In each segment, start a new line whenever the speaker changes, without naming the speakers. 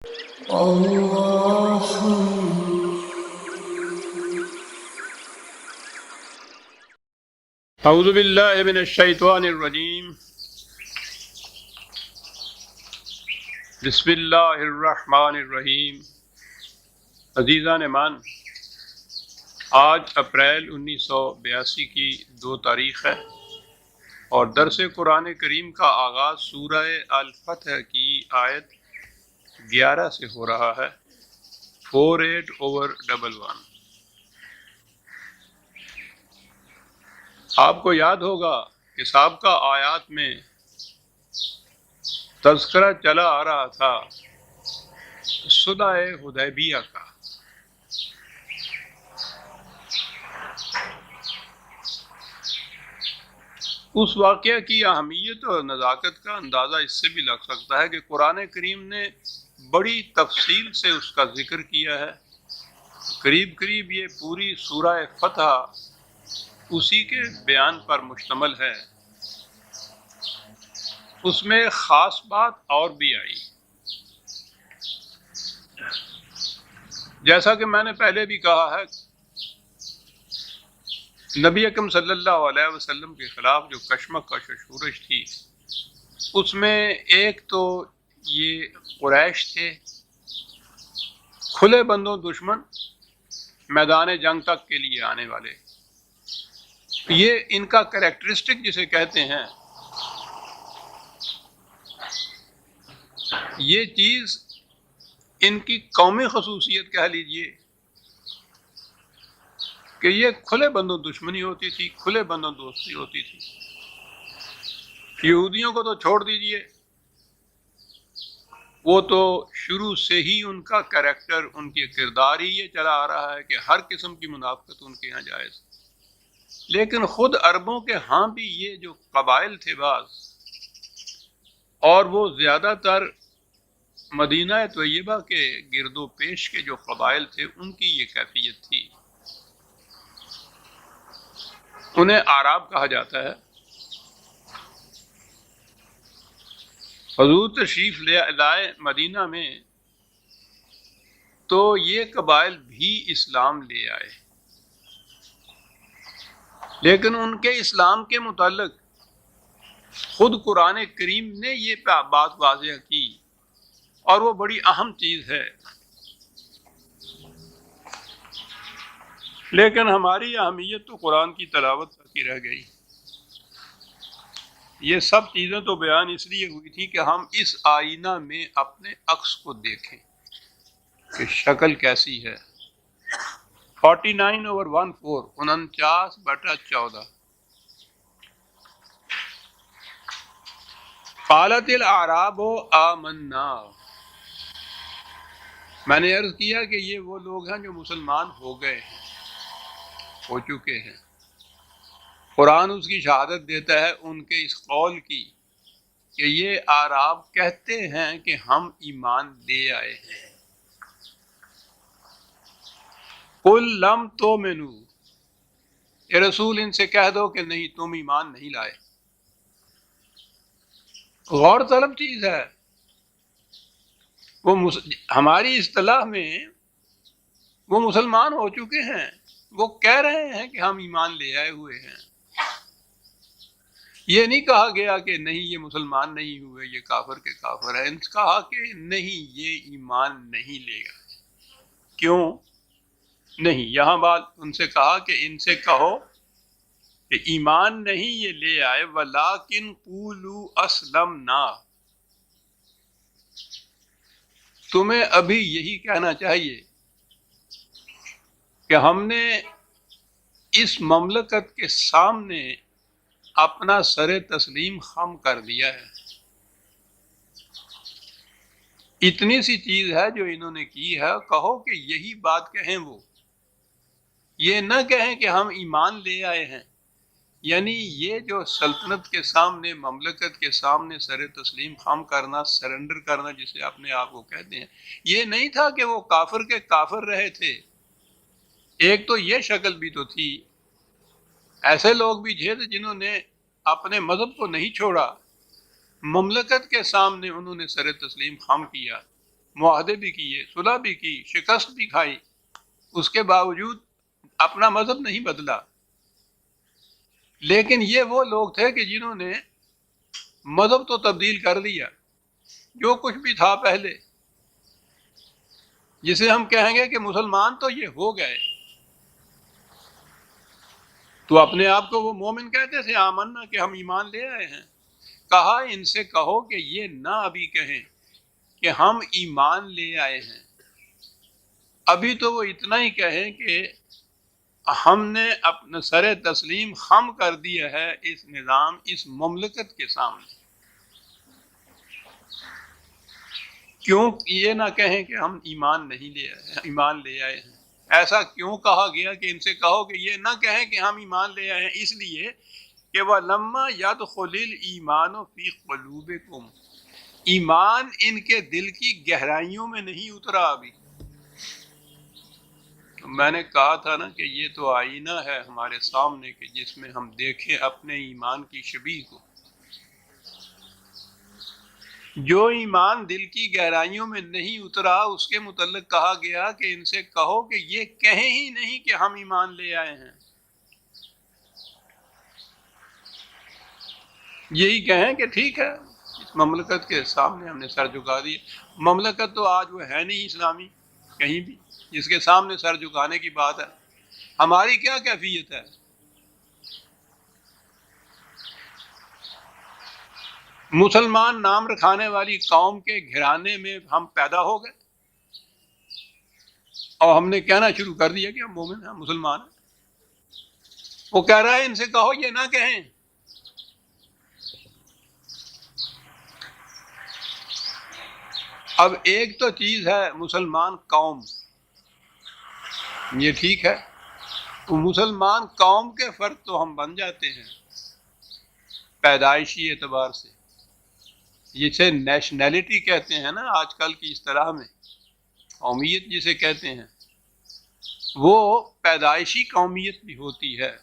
اعوذ باللہ من الشیطان الرجیم بسم اللہ الرحمن الرحیم۔ عزیزان مان، آج اپریل 1982 کی 2 تاریخ ہے اور درس قرآن کریم کا آغاز سورہ الفتح کی آیت 11 سے ہو رہا ہے، 48/11۔ آپ کو یاد ہوگا کہ سابقہ آیات میں تذکرہ چلا آ رہا تھا صلح حدیبیہ کا۔ اس واقعہ کی اہمیت اور نزاکت کا اندازہ اس سے بھی لگ سکتا ہے کہ قرآن کریم نے بڑی تفصیل سے اس کا ذکر کیا ہے۔ قریب قریب یہ پوری سورہ فتح اسی کے بیان پر مشتمل ہے۔ اس میں خاص بات اور بھی آئی، جیسا کہ میں نے پہلے بھی کہا ہے، نبی اکرم صلی اللہ علیہ وسلم کے خلاف جو کشمکش و شورش تھی، اس میں ایک تو یہ قریش تھے، کھلے بندوں دشمن، میدان جنگ تک کے لیے آنے والے۔ یہ ان کا کریکٹرسٹک جسے کہتے ہیں، یہ چیز ان کی قومی خصوصیت کہہ لیجئے کہ یہ کھلے بندوں دشمنی ہوتی تھی، کھلے بندوں دوستی ہوتی تھی۔ یہودیوں کو تو چھوڑ دیجئے، وہ تو شروع سے ہی ان کا کریکٹر، ان کی کردار ہی یہ چلا آ رہا ہے کہ ہر قسم کی منافقت ان کے ہاں جائز۔ لیکن خود عربوں کے ہاں بھی یہ جو قبائل تھے بعض، اور وہ زیادہ تر مدینہ طیبہ کے گرد و پیش کے جو قبائل تھے، ان کی یہ کیفیت تھی۔ انہیں اعراب کہا جاتا ہے۔ حضور تشریف لائے مدینہ میں تو یہ قبائل بھی اسلام لے آئے، لیکن ان کے اسلام کے متعلق خود قرآن کریم نے یہ بات واضح کی، اور وہ بڑی اہم چیز ہے۔ لیکن ہماری اہمیت تو قرآن کی تلاوت تک ہی رہ گئی۔ یہ سب چیزیں تو بیان اس لیے ہوئی تھی کہ ہم اس آئینہ میں اپنے عکس کو دیکھیں کہ شکل کیسی ہے۔ 49/14، 49/14۔ قالت الاعراب آمنا، میں نے عرض کیا کہ یہ وہ لوگ ہیں جو مسلمان ہو گئے ہیں، ہو چکے ہیں۔ قرآن اس کی شہادت دیتا ہے ان کے اس قول کی کہ یہ اعراب کہتے ہیں کہ ہم ایمان لے آئے ہیں۔ قل لم تؤمنوا، اے رسول ان سے کہہ دو کہ نہیں، تم ایمان نہیں لائے۔ غور طلب چیز ہے۔ وہ ہماری اصطلاح میں وہ مسلمان ہو چکے ہیں، وہ کہہ رہے ہیں کہ ہم ایمان لے آئے ہوئے ہیں۔ یہ نہیں کہا گیا کہ نہیں یہ مسلمان نہیں ہوئے، یہ کافر کے کافر ہیں۔ کہا کہ نہیں، یہ ایمان نہیں لے گا۔ کیوں نہیں؟ یہاں بات ان سے کہا کہ ان سے کہو کہ ایمان نہیں یہ لے آئے، وَلَٰكِنْ قُولُوا أَسْلَمْنَا، تمہیں ابھی یہی کہنا چاہیے کہ ہم نے اس مملکت کے سامنے اپنا سر تسلیم خم کر دیا ہے۔ اتنی سی چیز ہے جو انہوں نے کی ہے، کہو کہ یہی بات کہیں وہ، یہ نہ کہیں کہ ہم ایمان لے آئے ہیں۔ یعنی یہ جو سلطنت کے سامنے، مملکت کے سامنے سر تسلیم خم کرنا، سرنڈر کرنا جسے اپنے آپ کو کہتے ہیں، یہ نہیں تھا کہ وہ کافر کے کافر رہے تھے۔ ایک تو یہ شکل بھی تو تھی، ایسے لوگ بھی تھے جنہوں نے اپنے مذہب کو نہیں چھوڑا، مملکت کے سامنے انہوں نے سر تسلیم خم کیا، معاہدے بھی کیے، صلح بھی کی، شکست بھی کھائی، اس کے باوجود اپنا مذہب نہیں بدلا۔ لیکن یہ وہ لوگ تھے کہ جنہوں نے مذہب تو تبدیل کر دیا، جو کچھ بھی تھا پہلے، جسے ہم کہیں گے کہ مسلمان تو یہ ہو گئے، تو اپنے آپ کو وہ مومن کہتے تھے، آمنا کہ ہم ایمان لے آئے ہیں۔ کہا ان سے کہو کہ یہ نہ ابھی کہیں کہ ہم ایمان لے آئے ہیں، ابھی تو وہ اتنا ہی کہیں کہ ہم نے اپنا سر تسلیم خم کر دیا ہے اس نظام، اس مملکت کے سامنے۔ کیوں یہ نہ کہیں کہ ہم ایمان نہیں لے آئے ہیں، ایمان لے آئے ہیں؟ ایسا کیوں کہا گیا کہ ان سے کہو کہ یہ نہ کہیں کہ ہم ایمان لے آئے ہیں؟ اس لیے کہ وَلَمَّا يَدْخُلِ الْإِيمَانُ فِي قُلُوبِكُمْ، ایمان ان کے دل کی گہرائیوں میں نہیں اترا ابھی۔ میں نے کہا تھا نا کہ یہ تو آئینہ ہے ہمارے سامنے کہ جس میں ہم دیکھیں اپنے ایمان کی شبیہ کو۔ جو ایمان دل کی گہرائیوں میں نہیں اترا، اس کے متعلق کہا گیا کہ ان سے کہو کہ یہ کہیں ہی نہیں کہ ہم ایمان لے آئے ہیں، یہی کہیں کہ ٹھیک ہے اس مملکت کے سامنے ہم نے سر جھکا دیا۔ مملکت تو آج وہ ہے نہیں اسلامی کہیں بھی جس کے سامنے سر جھکانے کی بات ہے۔ ہماری کیا کیفیت ہے؟ مسلمان نام رکھانے والی قوم کے گھرانے میں ہم پیدا ہو گئے اور ہم نے کہنا شروع کر دیا کہ ہم مومن ہیں، مسلمان ہیں۔ وہ کہہ رہا ہے ان سے کہو یہ نہ کہیں۔ اب ایک تو چیز ہے مسلمان قوم، یہ ٹھیک ہے، تو مسلمان قوم کے فرد تو ہم بن جاتے ہیں پیدائشی اعتبار سے، جسے نیشنلٹی کہتے ہیں نا آج کل کی اصطلاح میں، قومیت جسے کہتے ہیں، وہ پیدائشی قومیت بھی ہوتی ہے۔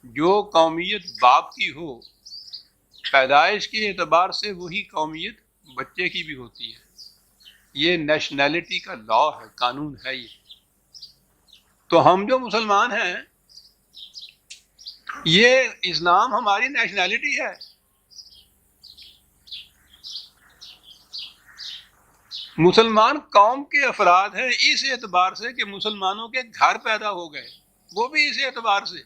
جو قومیت باپ کی ہو، پیدائش کے اعتبار سے وہی قومیت بچے کی بھی ہوتی ہے۔ یہ نیشنلٹی کا لا ہے، قانون ہے یہ۔ تو ہم جو مسلمان ہیں، یہ اسلام ہماری نیشنلٹی ہے۔ مسلمان قوم کے افراد ہیں اس اعتبار سے کہ مسلمانوں کے گھر پیدا ہو گئے، وہ بھی اس اعتبار سے۔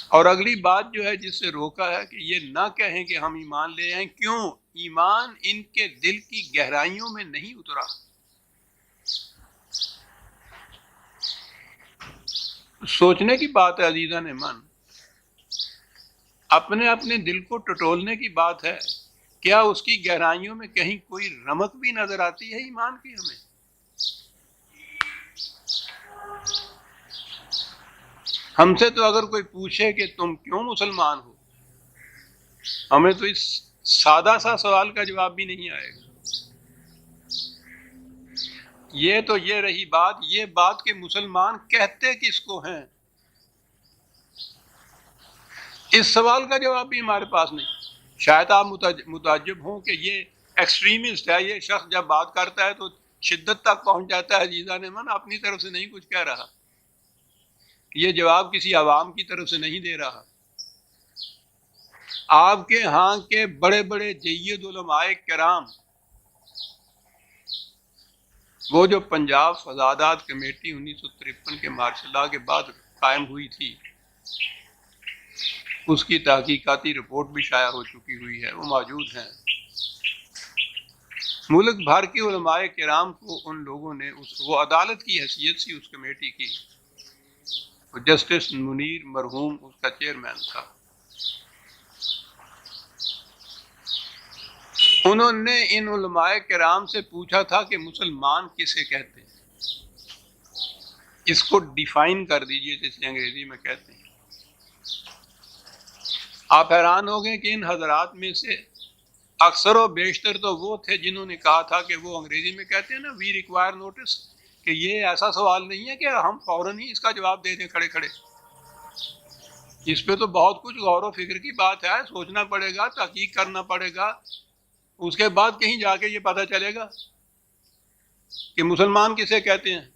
اور اگلی بات جو ہے جس سے روکا ہے کہ یہ نہ کہیں کہ ہم ایمان لے آئیں، کیوں؟ ایمان ان کے دل کی گہرائیوں میں نہیں اترا۔ سوچنے کی بات ہے عزیزان من، اپنے اپنے دل کو ٹٹولنے کی بات ہے۔ کیا اس کی گہرائیوں میں کہیں کوئی رمق بھی نظر آتی ہے ایمان کی ہمیں؟ ہم سے تو اگر کوئی پوچھے کہ تم کیوں مسلمان ہو، ہمیں تو اس سادہ سا سوال کا جواب بھی نہیں آئے گا۔ یہ تو یہ رہی بات، یہ بات کہ مسلمان کہتے کس کو ہیں، اس سوال کا جواب بھی ہمارے پاس نہیں۔ شاید آپ متعجب ہوں کہ یہ ایکسٹریمسٹ ہے، یہ شخص جب بات کرتا ہے تو شدت تک پہنچ جاتا ہے عزیزان من، اپنی طرف سے نہیں کچھ کہہ رہا، یہ جواب کسی عوام کی طرف سے نہیں دے رہا۔ آپ کے ہاں کے بڑے بڑے جید علماء کرام، وہ جو پنجاب فضادات کمیٹی 1953 کے مارشل لاء کے بعد قائم ہوئی تھی، اس کی تحقیقاتی رپورٹ بھی شائع ہو چکی ہوئی ہے، وہ موجود ہیں۔ ملک بھر کے علماء کرام کو ان لوگوں نے وہ عدالت کی حیثیت سی اس کمیٹی کی، جسٹس منیر مرحوم اس کا چیئرمین تھا۔ انہوں نے ان علماء کرام سے پوچھا تھا کہ مسلمان کسے کہتے ہیں، اس کو ڈیفائن کر دیجئے جسے انگریزی میں کہتے ہیں۔ آپ حیران ہو گئے کہ ان حضرات میں سے اکثر و بیشتر تو وہ تھے جنہوں نے کہا تھا کہ وہ انگریزی میں کہتے ہیں نا وی ریکوائر نوٹس، کہ یہ ایسا سوال نہیں ہے کہ ہم فوراً ہی اس کا جواب دے دیں کھڑے کھڑے، اس پہ تو بہت کچھ غور و فکر کی بات ہے، سوچنا پڑے گا، تحقیق کرنا پڑے گا، اس کے بعد کہیں جا کے یہ پتہ چلے گا کہ مسلمان کسے کہتے ہیں؟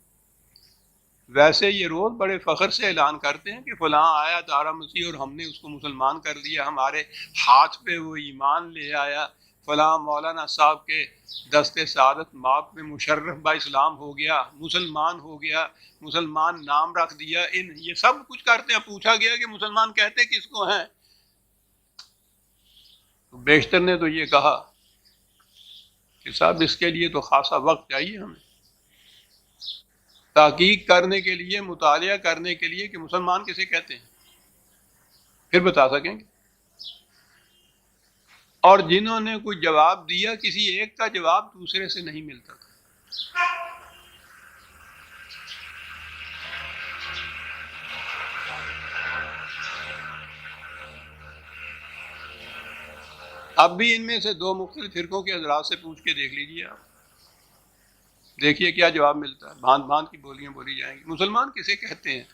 ویسے یہ روز بڑے فخر سے اعلان کرتے ہیں کہ فلاں آیا دارا مسیح اور ہم نے اس کو مسلمان کر دیا، ہمارے ہاتھ پہ وہ ایمان لے آیا، فلاں مولانا صاحب کے دست سعادت ماپ میں مشرف با اسلام ہو گیا، مسلمان ہو گیا، مسلمان نام رکھ دیا، یہ سب کچھ کرتے ہیں۔ پوچھا گیا کہ مسلمان کہتے کس کو ہیں؟ تو بیشتر نے تو یہ کہا کہ صاحب اس کے لیے تو خاصا وقت چاہیے ہمیں، تحقیق کرنے کے لیے، مطالعہ کرنے کے لیے کہ مسلمان کسے کہتے ہیں، پھر بتا سکیں گے۔ اور جنہوں نے کوئی جواب دیا، کسی ایک کا جواب دوسرے سے نہیں ملتا تھا۔ اب بھی ان میں سے دو مختلف فرقوں کے حضرات سے پوچھ کے دیکھ لیجیے آپ، دیکھیے کیا جواب ملتا ہے۔ بھانت بھانت کی بولیاں بولی جائیں گی۔ مسلمان کسے کہتے ہیں؟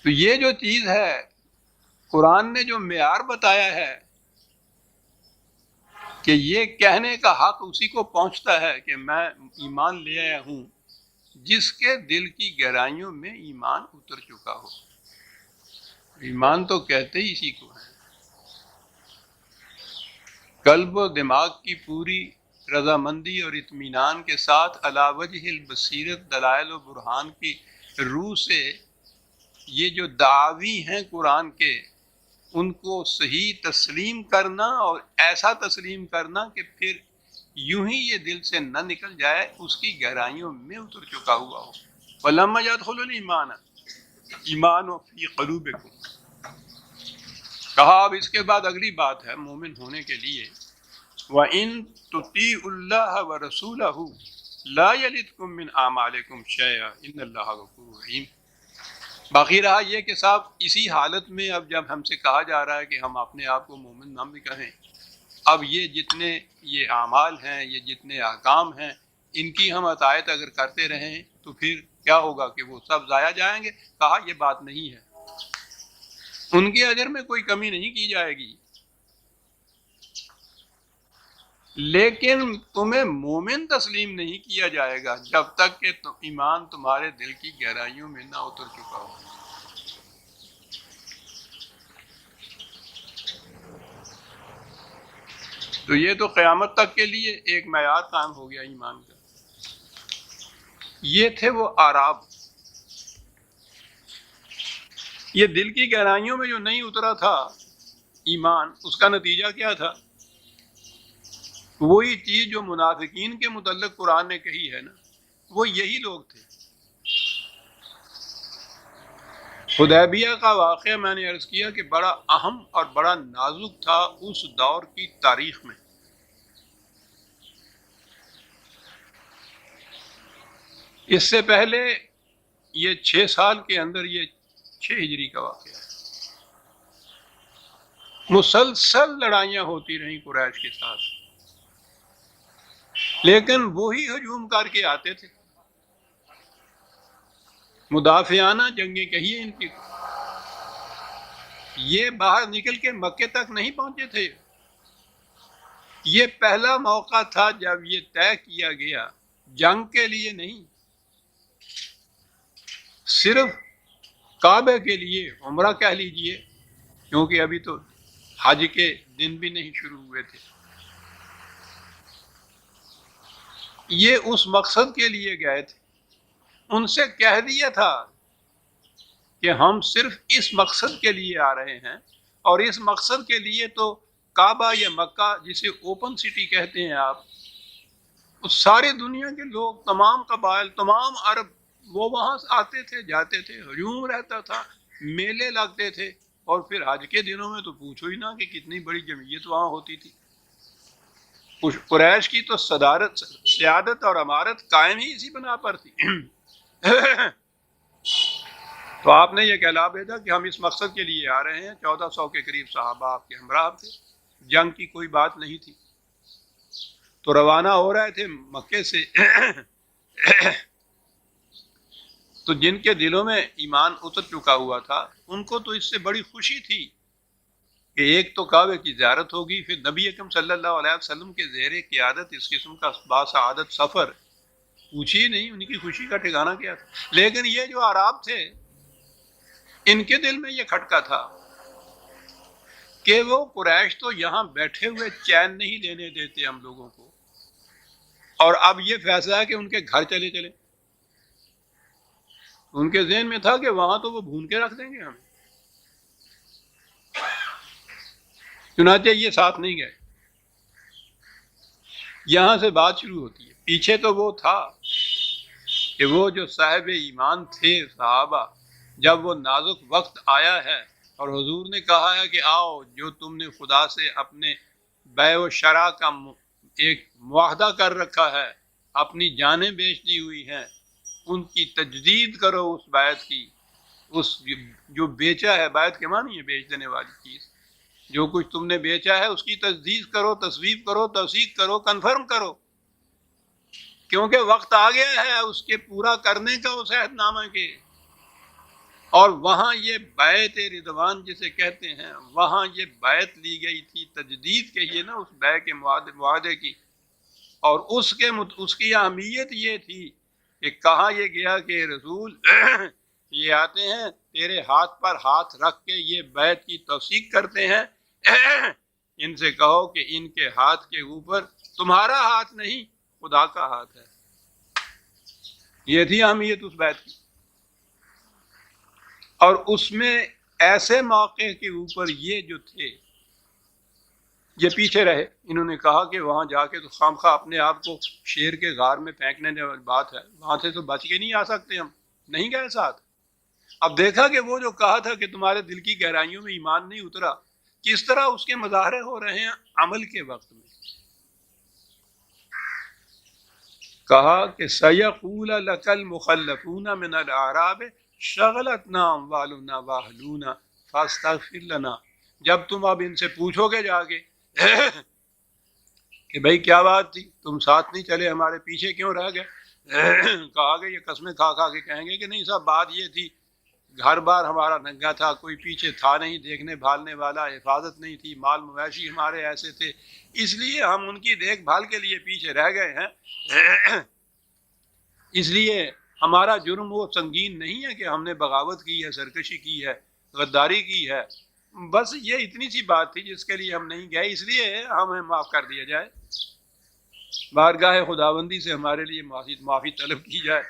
تو یہ جو چیز ہے، قرآن نے جو معیار بتایا ہے کہ یہ کہنے کا حق اسی کو پہنچتا ہے کہ میں ایمان لے آیا ہوں جس کے دل کی گہرائیوں میں ایمان اتر چکا ہو۔ ایمان تو کہتے ہی اسی کو ہے۔ قلب و دماغ کی پوری رضامندی اور اطمینان کے ساتھ علی وجہ البصیرت دلائل و برہان کی روح سے یہ جو دعوی ہیں قرآن کے، ان کو صحیح تسلیم کرنا، اور ایسا تسلیم کرنا کہ پھر یوں ہی یہ دل سے نہ نکل جائے، اس کی گہرائیوں میں اتر چکا ہوا ہو۔ وَلَمَّا يَدْخُلُ الْإِيمَانَ ایمان فی قلوبکم۔ کہا اب اس کے بعد اگلی بات ہے مومن ہونے کے لیے، وَإِن تُطِيعُوا اللَّهَ وَرَسُولَهُ لَا يَلِتْكُم مِّنْ أَعْمَالِكُمْ شَيْئًا إِنَّ اللَّهَ غَفُورٌ رَحِيمٌ۔ باقی رہا یہ کہ صاحب اسی حالت میں اب جب ہم سے کہا جا رہا ہے کہ ہم اپنے آپ کو مومن نہ بھی کہیں، اب یہ جتنے یہ اعمال ہیں، یہ جتنے احکام ہیں، ان کی ہم اطاعت اگر کرتے رہیں تو پھر کیا ہوگا کہ وہ سب ضائع جائیں گے؟ کہا یہ بات نہیں ہے، ان کے اجر میں کوئی کمی نہیں کی جائے گی، لیکن تمہیں مومن تسلیم نہیں کیا جائے گا جب تک کہ ایمان تمہارے دل کی گہرائیوں میں نہ اتر چکا ہو۔ تو یہ تو قیامت تک کے لیے ایک معیار قائم ہو گیا ایمان کا۔ یہ تھے وہ آراب، یہ دل کی گہرائیوں میں جو نہیں اترا تھا ایمان، اس کا نتیجہ کیا تھا؟ وہی چیز جو منافقین کے متعلق قرآن نے کہی ہے نا، وہ یہی لوگ تھے۔ حدیبیہ کا واقعہ میں نے عرض کیا کہ بڑا اہم اور بڑا نازک تھا اس دور کی تاریخ میں۔ اس سے پہلے یہ 6 سال کے اندر، یہ 6 ہجری کا واقعہ ہے، مسلسل لڑائیاں ہوتی رہیں قریش کے ساتھ، لیکن وہی ہجوم کر کے آتے تھے، مدافعانہ جنگیں کہیے ان کی، یہ باہر نکل کے مکے تک نہیں پہنچے تھے۔ یہ پہلا موقع تھا جب یہ طے کیا گیا، جنگ کے لیے نہیں، صرف کعبے کے لیے، عمرہ کہہ لیجئے، کیونکہ ابھی تو حج کے دن بھی نہیں شروع ہوئے تھے۔ یہ اس مقصد کے لیے گئے تھے، ان سے کہہ دیا تھا کہ ہم صرف اس مقصد کے لیے آ رہے ہیں، اور اس مقصد کے لیے تو کعبہ یا مکہ جسے اوپن سٹی کہتے ہیں آپ، اس ساری دنیا کے لوگ، تمام قبائل، تمام عرب، وہ وہاں آتے تھے، جاتے تھے، ہجوم رہتا تھا، میلے لگتے تھے، اور پھر حج کے دنوں میں تو پوچھو ہی نہ کہ کتنی بڑی جمعیت وہاں ہوتی تھی۔ قریش کی تو صدارت، سیادت اور امارت قائم ہی اسی بنا پر تھی۔ تو آپ نے یہ کہلا بھیجا کہ ہم اس مقصد کے لیے آ رہے ہیں۔ 1400 کے قریب صحابہ آپ کے ہمراہ تھے، جنگ کی کوئی بات نہیں تھی، تو روانہ ہو رہے تھے مکے سے۔ تو جن کے دلوں میں ایمان اتر چکا ہوا تھا، ان کو تو اس سے بڑی خوشی تھی کہ ایک تو کعبے کی زیارت ہوگی، پھر نبی اکرم صلی اللہ علیہ وسلم کے زیر قیادت اس قسم کا باسعادت سفر، پوچھیے نہیں ان کی خوشی کا ٹھکانہ کیا تھا۔ لیکن یہ جو عرب تھے ان کے دل میں یہ کھٹکا تھا کہ وہ قریش تو یہاں بیٹھے ہوئے چین نہیں لینے دیتے ہم لوگوں کو، اور اب یہ فیصلہ ہے کہ ان کے گھر چلے چلے۔ ان کے ذہن میں تھا کہ وہاں تو وہ بھون کے رکھ دیں گے ہمیں، چنانچہ یہ ساتھ نہیں گئے۔ یہاں سے بات شروع ہوتی ہے۔ پیچھے تو وہ تھا کہ وہ جو صاحب ایمان تھے صحابہ، جب وہ نازک وقت آیا ہے اور حضور نے کہا ہے کہ آؤ، جو تم نے خدا سے اپنے بیع و شرع کا ایک معاہدہ کر رکھا ہے، اپنی جانیں بیچ دی ہوئی ہیں، ان کی تجدید کرو، اس بیعت کی، اس جو بیچا ہے، بیعت کے معنی ہے بیچ دینے والی چیز، جو کچھ تم نے بیچا ہے اس کی تجدید کرو، تصویب کرو، توثیق کرو، کنفرم کرو، کیونکہ وقت آ گیا ہے اس کے پورا کرنے کا، اس عہد نامہ کے۔ اور وہاں یہ بیعت رضوان جسے کہتے ہیں، وہاں یہ بیعت لی گئی تھی، تجدید کہیے نا اس بیع کے معاہدے کی، اور اس کی اہمیت یہ تھی کہ کہا یہ گیا کہ رسول یہ آتے ہیں تیرے ہاتھ پر ہاتھ رکھ کے یہ بیعت کی توثیق کرتے ہیں، ان سے کہو کہ ان کے ہاتھ کے اوپر تمہارا ہاتھ نہیں خدا کا ہاتھ ہے۔ یہ تھی اہمیت اس بیعت کی۔ اور اس میں ایسے موقع کے اوپر یہ جو تھے یہ پیچھے رہے، انہوں نے کہا کہ وہاں جا کے تو خامخواہ اپنے آپ کو شیر کے غار میں پھینکنے والی بات ہے، وہاں سے تو بچ کے نہیں آ سکتے، ہم نہیں گئے ساتھ۔ اب دیکھا کہ وہ جو کہا تھا کہ تمہارے دل کی گہرائیوں میں ایمان نہیں اترا، کس طرح اس کے مظاہرے ہو رہے ہیں عمل کے وقت میں۔ کہا کہ سَيَقُولَ لَكَ الْمُخَلَّفُونَ مِنَ الْأَعْرَابِ شَغَلَتْنَا أَمْوَالُنَا وَأَهْلُونَا فَاسْتَغْفِرْ لَنَا، جب تم اب ان سے پوچھو گے جا کے کہ بھائی کیا بات تھی، تم ساتھ نہیں چلے، ہمارے پیچھے کیوں رہ گئے، کہا کہ یہ قسمیں کھا کھا کے کہیں گے کہ نہیں صاحب بات یہ تھی، گھر بار ہمارا ننگا تھا، کوئی پیچھے تھا نہیں دیکھنے بھالنے والا، حفاظت نہیں تھی، مال مویشی ہمارے ایسے تھے، اس لیے ہم ان کی دیکھ بھال کے لیے پیچھے رہ گئے ہیں، اس لیے ہمارا جرم وہ سنگین نہیں ہے کہ ہم نے بغاوت کی ہے، سرکشی کی ہے، غداری کی ہے، بس یہ اتنی سی بات تھی جس کے لیے ہم نہیں گئے، اس لیے ہمیں معاف کر دیا جائے، بارگاہ خداوندی سے ہمارے لیے معافی طلب کی جائے۔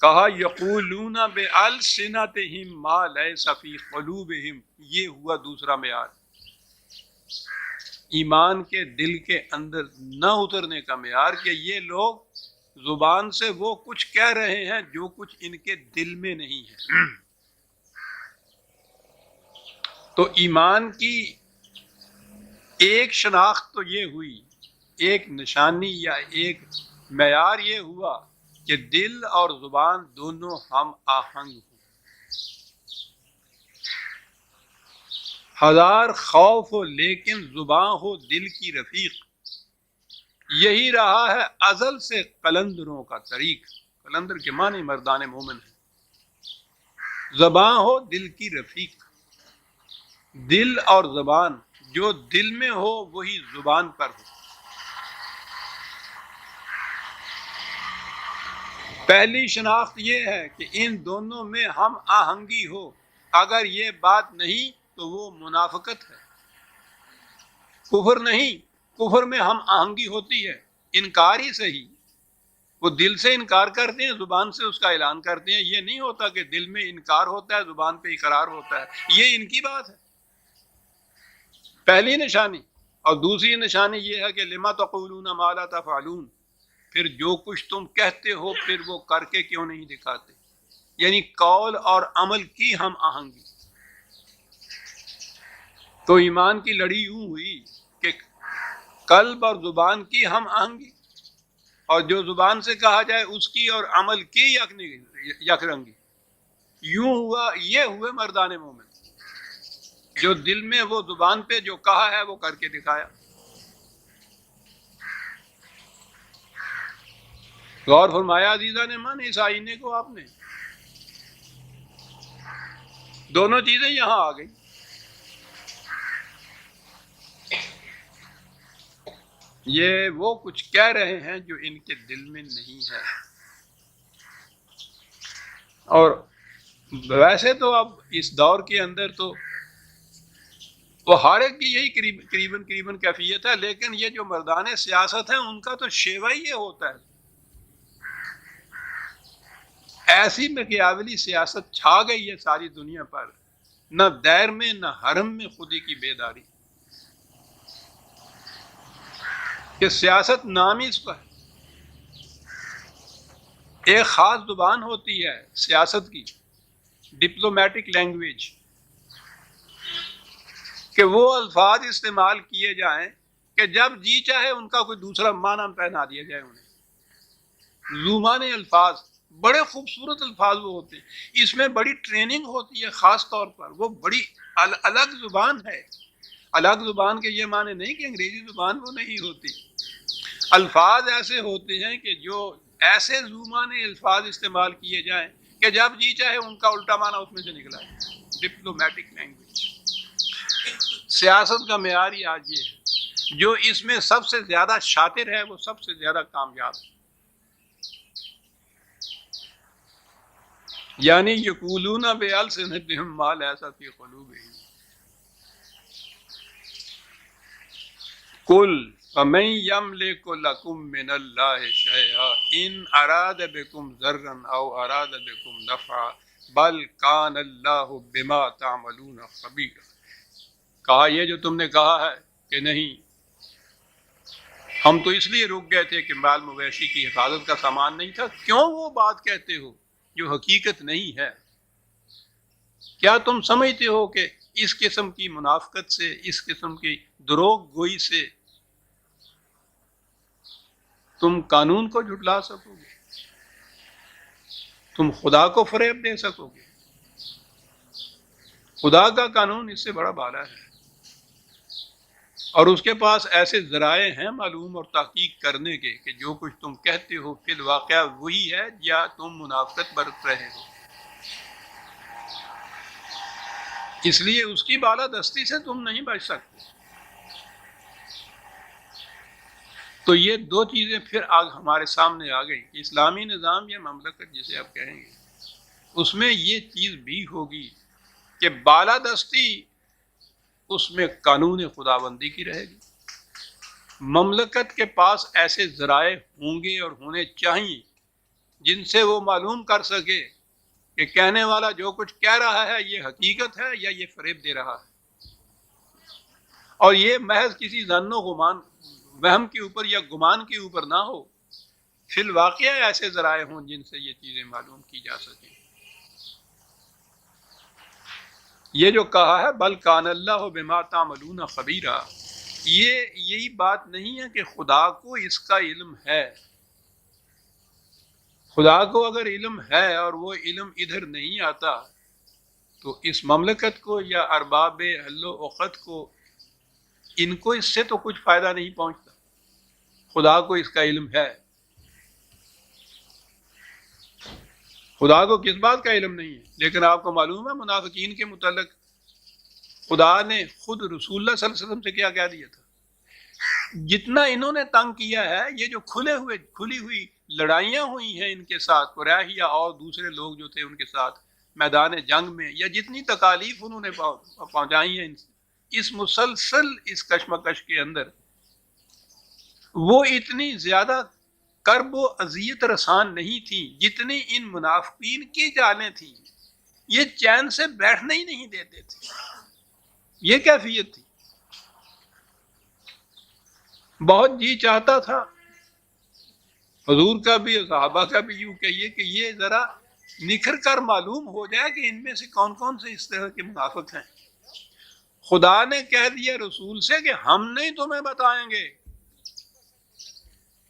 کہا یقولون بألسنتہم ما لیس فی قلوبہم، یہ ہوا دوسرا معیار، ایمان کے دل کے اندر نہ اترنے کا معیار، کہ یہ لوگ زبان سے وہ کچھ کہہ رہے ہیں جو کچھ ان کے دل میں نہیں ہے۔ تو ایمان کی ایک شناخت تو یہ ہوئی، ایک نشانی یا ایک معیار یہ ہوا کہ دل اور زبان دونوں ہم آہنگ ہوں۔ ہزار خوف ہو لیکن زباں ہو دل کی رفیق، یہی رہا ہے ازل سے قلندروں کا طریق، قلندر کے معنی مردان مومن ہے، زباں ہو دل کی رفیق، دل اور زبان جو دل میں ہو وہی زبان پر ہو۔ پہلی شناخت یہ ہے کہ ان دونوں میں ہم آہنگی ہو، اگر یہ بات نہیں تو وہ منافقت ہے، کفر نہیں، کفر میں ہم آہنگی ہوتی ہے، انکار ہی صحیح، وہ دل سے انکار کرتے ہیں، زبان سے اس کا اعلان کرتے ہیں، یہ نہیں ہوتا کہ دل میں انکار ہوتا ہے زبان پہ اقرار ہوتا ہے، یہ ان کی بات ہے، پہلی نشانی۔ اور دوسری نشانی یہ ہے کہ لما تقولون ما لا تفعلون، پھر جو کچھ تم کہتے ہو پھر وہ کر کے کیوں نہیں دکھاتے، یعنی قول اور عمل کی ہم آہنگی۔ تو ایمان کی لڑی یوں ہوئی کہ قلب اور زبان کی ہم آہنگی، اور جو زبان سے کہا جائے اس کی اور عمل کی یک رنگی، یوں ہوا، یہ ہوئے مردان مومن، جو دل میں وہ زبان پہ جو کہا ہے وہ کر کے دکھایا۔ غور فرمایا عزیزہ نے من اس آئینے کو، آپ نے دونوں چیزیں یہاں آ گئی، یہ وہ کچھ کہہ رہے ہیں جو ان کے دل میں نہیں ہے. اور ویسے تو اب اس دور کے اندر تو وہ ہر ایک کی یہی قریباً کیفیت ہے، لیکن یہ جو مردان سیاست ہیں ان کا تو شیوہ ہی یہ ہوتا ہے. ایسی مکیاولی سیاست چھا گئی ہے ساری دنیا پر، نہ دیر میں نہ حرم میں خودی کی بیداری، کہ سیاست نام ہی اس کا ہے. ایک خاص زبان ہوتی ہے سیاست کی، ڈپلومیٹک لینگویج، کہ وہ الفاظ استعمال کیے جائیں کہ جب جی چاہے ان کا کوئی دوسرا معنی پہنا دیا جائے انہیں. زبان الفاظ، بڑے خوبصورت الفاظ وہ ہوتے ہیں، اس میں بڑی ٹریننگ ہوتی ہے، خاص طور پر وہ بڑی الگ زبان ہے. الگ زبان کے یہ معنی نہیں کہ انگریزی زبان وہ نہیں ہوتی. الفاظ ایسے ہوتے ہیں کہ جو ایسے زبان الفاظ استعمال کیے جائیں کہ جب جی چاہے ان کا الٹا معنی اس میں سے نکلا ہے. ڈپلومیٹک لینگویج، سیاست کا معیار ہی آج یہ ہے. جو اس میں سب سے زیادہ شاطر ہے وہ سب سے زیادہ کامیاب ہے. یعنی یقولون بألسنتہم ما لیس فی قلوبہم، قل فمن یملک لکم من اللہ شیئا ان اراد بکم ضرا او اراد بکم نفعا بل کان اللہ بما تعملون خبیر. کہا یہ جو تم نے کہا ہے کہ نہیں، ہم تو اس لیے رک گئے تھے کہ مال مویشی کی حفاظت کا سامان نہیں تھا. کیوں وہ بات کہتے ہو جو حقیقت نہیں ہے؟ کیا تم سمجھتے ہو کہ اس قسم کی منافقت سے، اس قسم کی دروغ گوئی سے تم قانون کو جھٹلا سکو گے؟ تم خدا کو فریب دے سکو گے؟ خدا کا قانون اس سے بڑا بالا ہے، اور اس کے پاس ایسے ذرائع ہیں معلوم اور تحقیق کرنے کے کہ جو کچھ تم کہتے ہو فی الواقع وہی ہے یا تم منافقت برت رہے ہو. اس لیے اس کی بالادستی سے تم نہیں بچ سکتے. تو یہ دو چیزیں پھر آج ہمارے سامنے آ گئی. اسلامی نظام یا مملکت جسے آپ کہیں گے، اس میں یہ چیز بھی ہوگی کہ بالادستی اس میں قانون خداوندی کی رہے گی. مملکت کے پاس ایسے ذرائع ہوں گے اور ہونے چاہیے جن سے وہ معلوم کر سکے کہ کہنے والا جو کچھ کہہ رہا ہے یہ حقیقت ہے یا یہ فریب دے رہا ہے. اور یہ محض کسی ظن و گمان، وہم کے اوپر یا گمان کے اوپر نہ ہو، فی الواقع ایسے ذرائع ہوں جن سے یہ چیزیں معلوم کی جا سکیں. یہ جو کہا ہے بل کان اللہ بما تعملون خبیرا، یہی بات نہیں ہے کہ خدا کو اس کا علم ہے. خدا کو اگر علم ہے اور وہ علم ادھر نہیں آتا تو اس مملکت کو یا ارباب حل و عقد کو، ان کو اس سے تو کچھ فائدہ نہیں پہنچتا. خدا کو اس کا علم ہے. خدا کو کس بات کا علم نہیں ہے؟ لیکن آپ کو معلوم ہے منافقین کے متعلق خدا نے خود رسول اللہ صلی اللہ علیہ وسلم سے کیا کہہ دیا تھا؟ جتنا انہوں نے تنگ کیا ہے، یہ جو کھلی ہوئی لڑائیاں ہوئی ہیں ان کے ساتھ، قریش اور دوسرے لوگ جو تھے ان کے ساتھ میدان جنگ میں، یا جتنی تکالیف انہوں نے پہنچائی ہیں اس مسلسل اس کشمکش کے اندر، وہ اتنی زیادہ کرب و اذیت رسان نہیں تھی جتنی ان منافقین کی جالیں تھیں. یہ چین سے بیٹھنے ہی نہیں دیتے تھے. یہ کیفیت تھی. بہت جی چاہتا تھا حضور کا بھی اور صحابہ کا بھی، یوں کہیے کہ یہ ذرا نکھر کر معلوم ہو جائے کہ ان میں سے کون کون سے اس طرح کے منافق ہیں. خدا نے کہہ دیا رسول سے کہ ہم نہیں تمہیں بتائیں گے،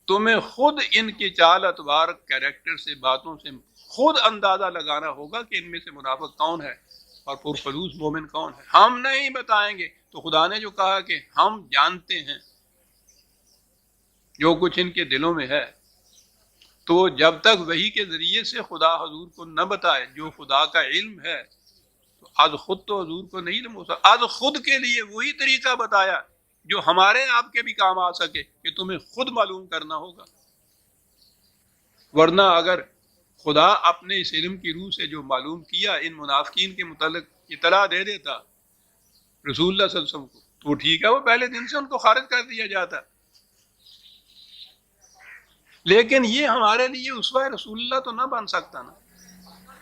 تمہیں خود ان کی چال اتوار، کیریکٹر سے، باتوں سے خود اندازہ لگانا ہوگا کہ ان میں سے منافق کون ہے اور پرخلوص مومن کون ہے. ہم نہیں بتائیں گے. تو خدا نے جو کہا کہ ہم جانتے ہیں جو کچھ ان کے دلوں میں ہے، تو جب تک وحی کے ذریعے سے خدا حضور کو نہ بتائے جو خدا کا علم ہے، تو از خود تو حضور کو نہیں علم ہو سکتا. از خود کے لیے وہی طریقہ بتایا جو ہمارے آپ کے بھی کام آ سکے کہ تمہیں خود معلوم کرنا ہوگا. ورنہ اگر خدا اپنے اس علم کی روح سے جو معلوم کیا ان منافقین کے متعلق اطلاع دے دیتا رسول اللہ صلی اللہ علیہ وسلم کو تو ٹھیک ہے، وہ پہلے دن سے ان کو خارج کر دیا جاتا. لیکن یہ ہمارے لیے اسوہ رسول اللہ تو نہ بن سکتا نا،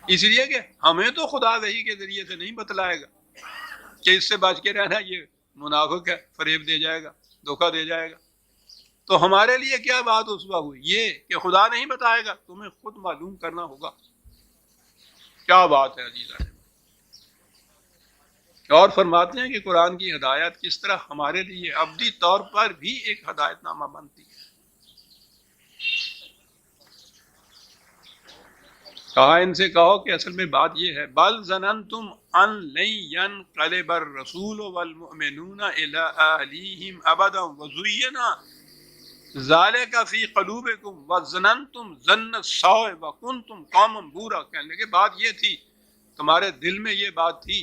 اس لیے کہ ہمیں تو خدا وحی کے ذریعے سے نہیں بتلائے گا کہ اس سے بچ کے رہنا، یہ منافق ہے، فریب دے جائے گا، دھوکہ دے جائے گا. تو ہمارے لیے کیا بات اسوہ ہوئی؟ یہ کہ خدا نہیں بتائے گا، تمہیں خود معلوم کرنا ہوگا. کیا بات ہے عزیزان. اور فرماتے ہیں کہ قرآن کی ہدایت کس طرح ہمارے لیے ابدی طور پر بھی ایک ہدایت نامہ بنتی ہے. کہا ان سے کہو کہ اصل میں بات یہ ہے، بل ظننتم ان لن ينقلب الرسول والمؤمنون الى اهليهم ابدا وزين ذلك في قلوبكم وظننتم ظن السوء وكنتم قوما بورا. کہنے لگے بات یہ تھی، تمہارے دل میں یہ بات تھی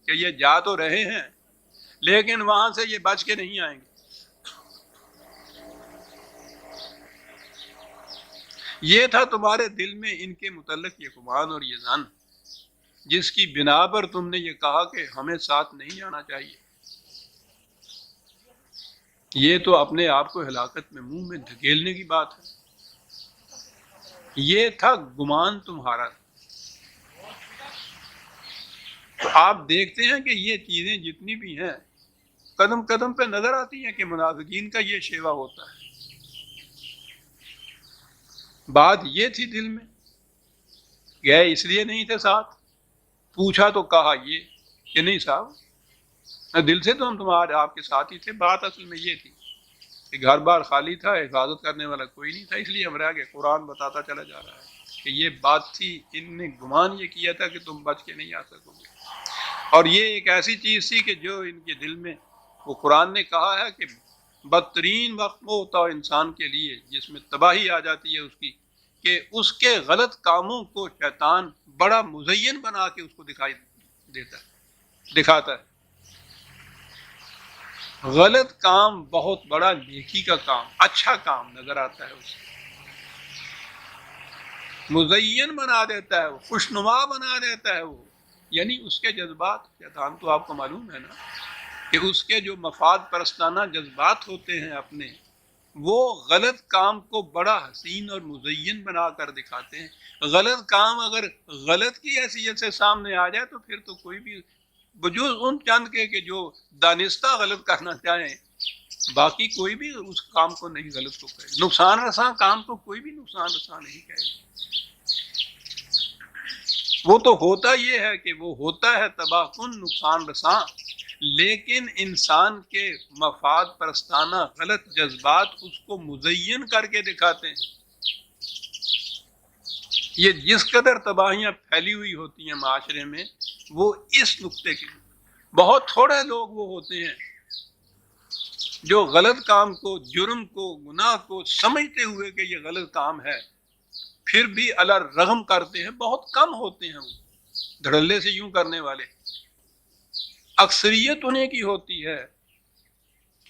کہ یہ جا تو رہے ہیں لیکن وہاں سے یہ بچ کے نہیں آئیں گے. یہ تھا تمہارے دل میں ان کے متعلق یہ گمان اور یہ ظن، جس کی بنا پر تم نے یہ کہا کہ ہمیں ساتھ نہیں جانا چاہیے. یہ تو اپنے آپ کو ہلاکت میں منہ میں دھکیلنے کی بات ہے. یہ تھا گمان تمہارا. تو آپ دیکھتے ہیں کہ یہ چیزیں جتنی بھی ہیں قدم قدم پہ نظر آتی ہیں کہ منافقین کا یہ شیوا ہوتا ہے. بات یہ تھی دل میں، گئے اس لیے نہیں تھے ساتھ، پوچھا تو کہا یہ کہ نہیں صاحب دل سے تو ہم تمہارے آپ کے ساتھ ہی تھے. بات اصل میں یہ تھی کہ گھر بار خالی تھا، حفاظت کرنے والا کوئی نہیں تھا، اس لیے ہم رہ گئے. قرآن بتاتا چلا جا رہا ہے کہ یہ بات تھی، ان نے گمان یہ کیا تھا کہ تم بچ کے نہیں آ سکو گے. اور یہ ایک ایسی چیز تھی کہ جو ان کے دل میں، وہ قرآن نے کہا ہے کہ بدترین وقت وہ ہوتا ہے انسان کے لیے جس میں تباہی آ جاتی ہے اس کی، کہ اس کے غلط کاموں کو شیطان بڑا مزین بنا کے اس کو دکھائی دیتا ہے، دکھاتا ہے. غلط کام بہت بڑا نیکی کا کام، اچھا کام نظر آتا ہے اسے، مزین بنا دیتا ہے، وہ خوشنما بنا دیتا ہے. وہ یعنی اس کے جذبات، شیطان تو آپ کو معلوم ہے نا کہ اس کے جو مفاد پرستانہ جذبات ہوتے ہیں اپنے، وہ غلط کام کو بڑا حسین اور مزین بنا کر دکھاتے ہیں. غلط کام اگر غلط کی حیثیت سے سامنے آ جائے تو پھر تو کوئی بھی بجوز ان چند کے کہ جو دانستہ غلط کرنا چاہیں، باقی کوئی بھی اس کام کو نہیں غلط کو کہے. نقصان رساں کام کو کوئی بھی نقصان رساں نہیں کہے. وہ تو ہوتا یہ ہے کہ وہ ہوتا ہے تباہ کن، نقصان رساں، لیکن انسان کے مفاد پرستانہ غلط جذبات اس کو مزین کر کے دکھاتے ہیں. یہ جس قدر تباہیاں پھیلی ہوئی ہوتی ہیں معاشرے میں، وہ اس نقطے کے بہت تھوڑے لوگ وہ ہوتے ہیں جو غلط کام کو، جرم کو، گناہ کو سمجھتے ہوئے کہ یہ غلط کام ہے پھر بھی الرغم کرتے ہیں. بہت کم ہوتے ہیں وہ دھڑلے سے یوں کرنے والے. اکثریت انہیں کی ہوتی ہے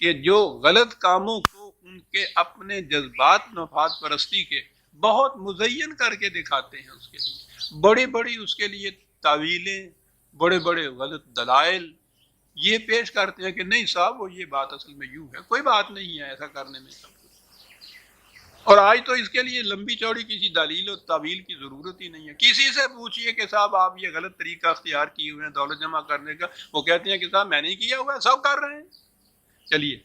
کہ جو غلط کاموں کو ان کے اپنے جذبات مفاد پرستی کے بہت مزین کر کے دکھاتے ہیں. اس کے لیے بڑی بڑی اس کے لیے تعویلیں، بڑے بڑے غلط دلائل یہ پیش کرتے ہیں کہ نہیں صاحب وہ یہ بات اصل میں یوں ہے، کوئی بات نہیں ہے ایسا کرنے میں سب کچھ. اور آج تو اس کے لیے لمبی چوڑی کسی دلیل اور تعویل کی ضرورت ہی نہیں ہے. کسی سے پوچھئے کہ صاحب آپ یہ غلط طریقہ اختیار کیے ہوئے ہیں دولت جمع کرنے کا، وہ کہتے ہیں کہ صاحب میں نہیں کیا ہوا ہے، سب کر رہے ہیں. چلیے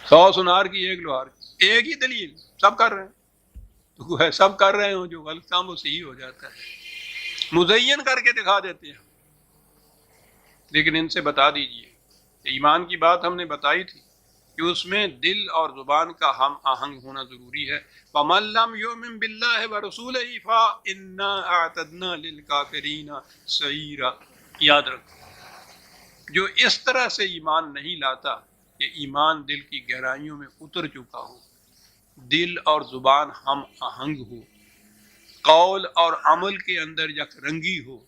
سو سنار کی ایک لوہار کی، ایک ہی دلیل، سب کر رہے ہیں. تو ہے سب کر رہے ہوں جو غلط کام وہ صحیح ہو جاتا ہے، مزین کر کے دکھا دیتے ہیں. لیکن ان سے بتا دیجئے کہ ایمان کی بات ہم نے بتائی تھی کہ اس میں دل اور زبان کا ہم آہنگ ہونا ضروری ہے. فَمَن لَّمْ يُؤْمِن بِاللَّهِ وَرَسُولِهِ فَإِنَّا أَعْتَدْنَا لِلْكَافِرِينَ سَعِيرًا. یاد رکھو، جو اس طرح سے ایمان نہیں لاتا کہ ایمان دل کی گہرائیوں میں اتر چکا ہو، دل اور زبان ہم آہنگ ہو، قول اور عمل کے اندر یک رنگی ہو،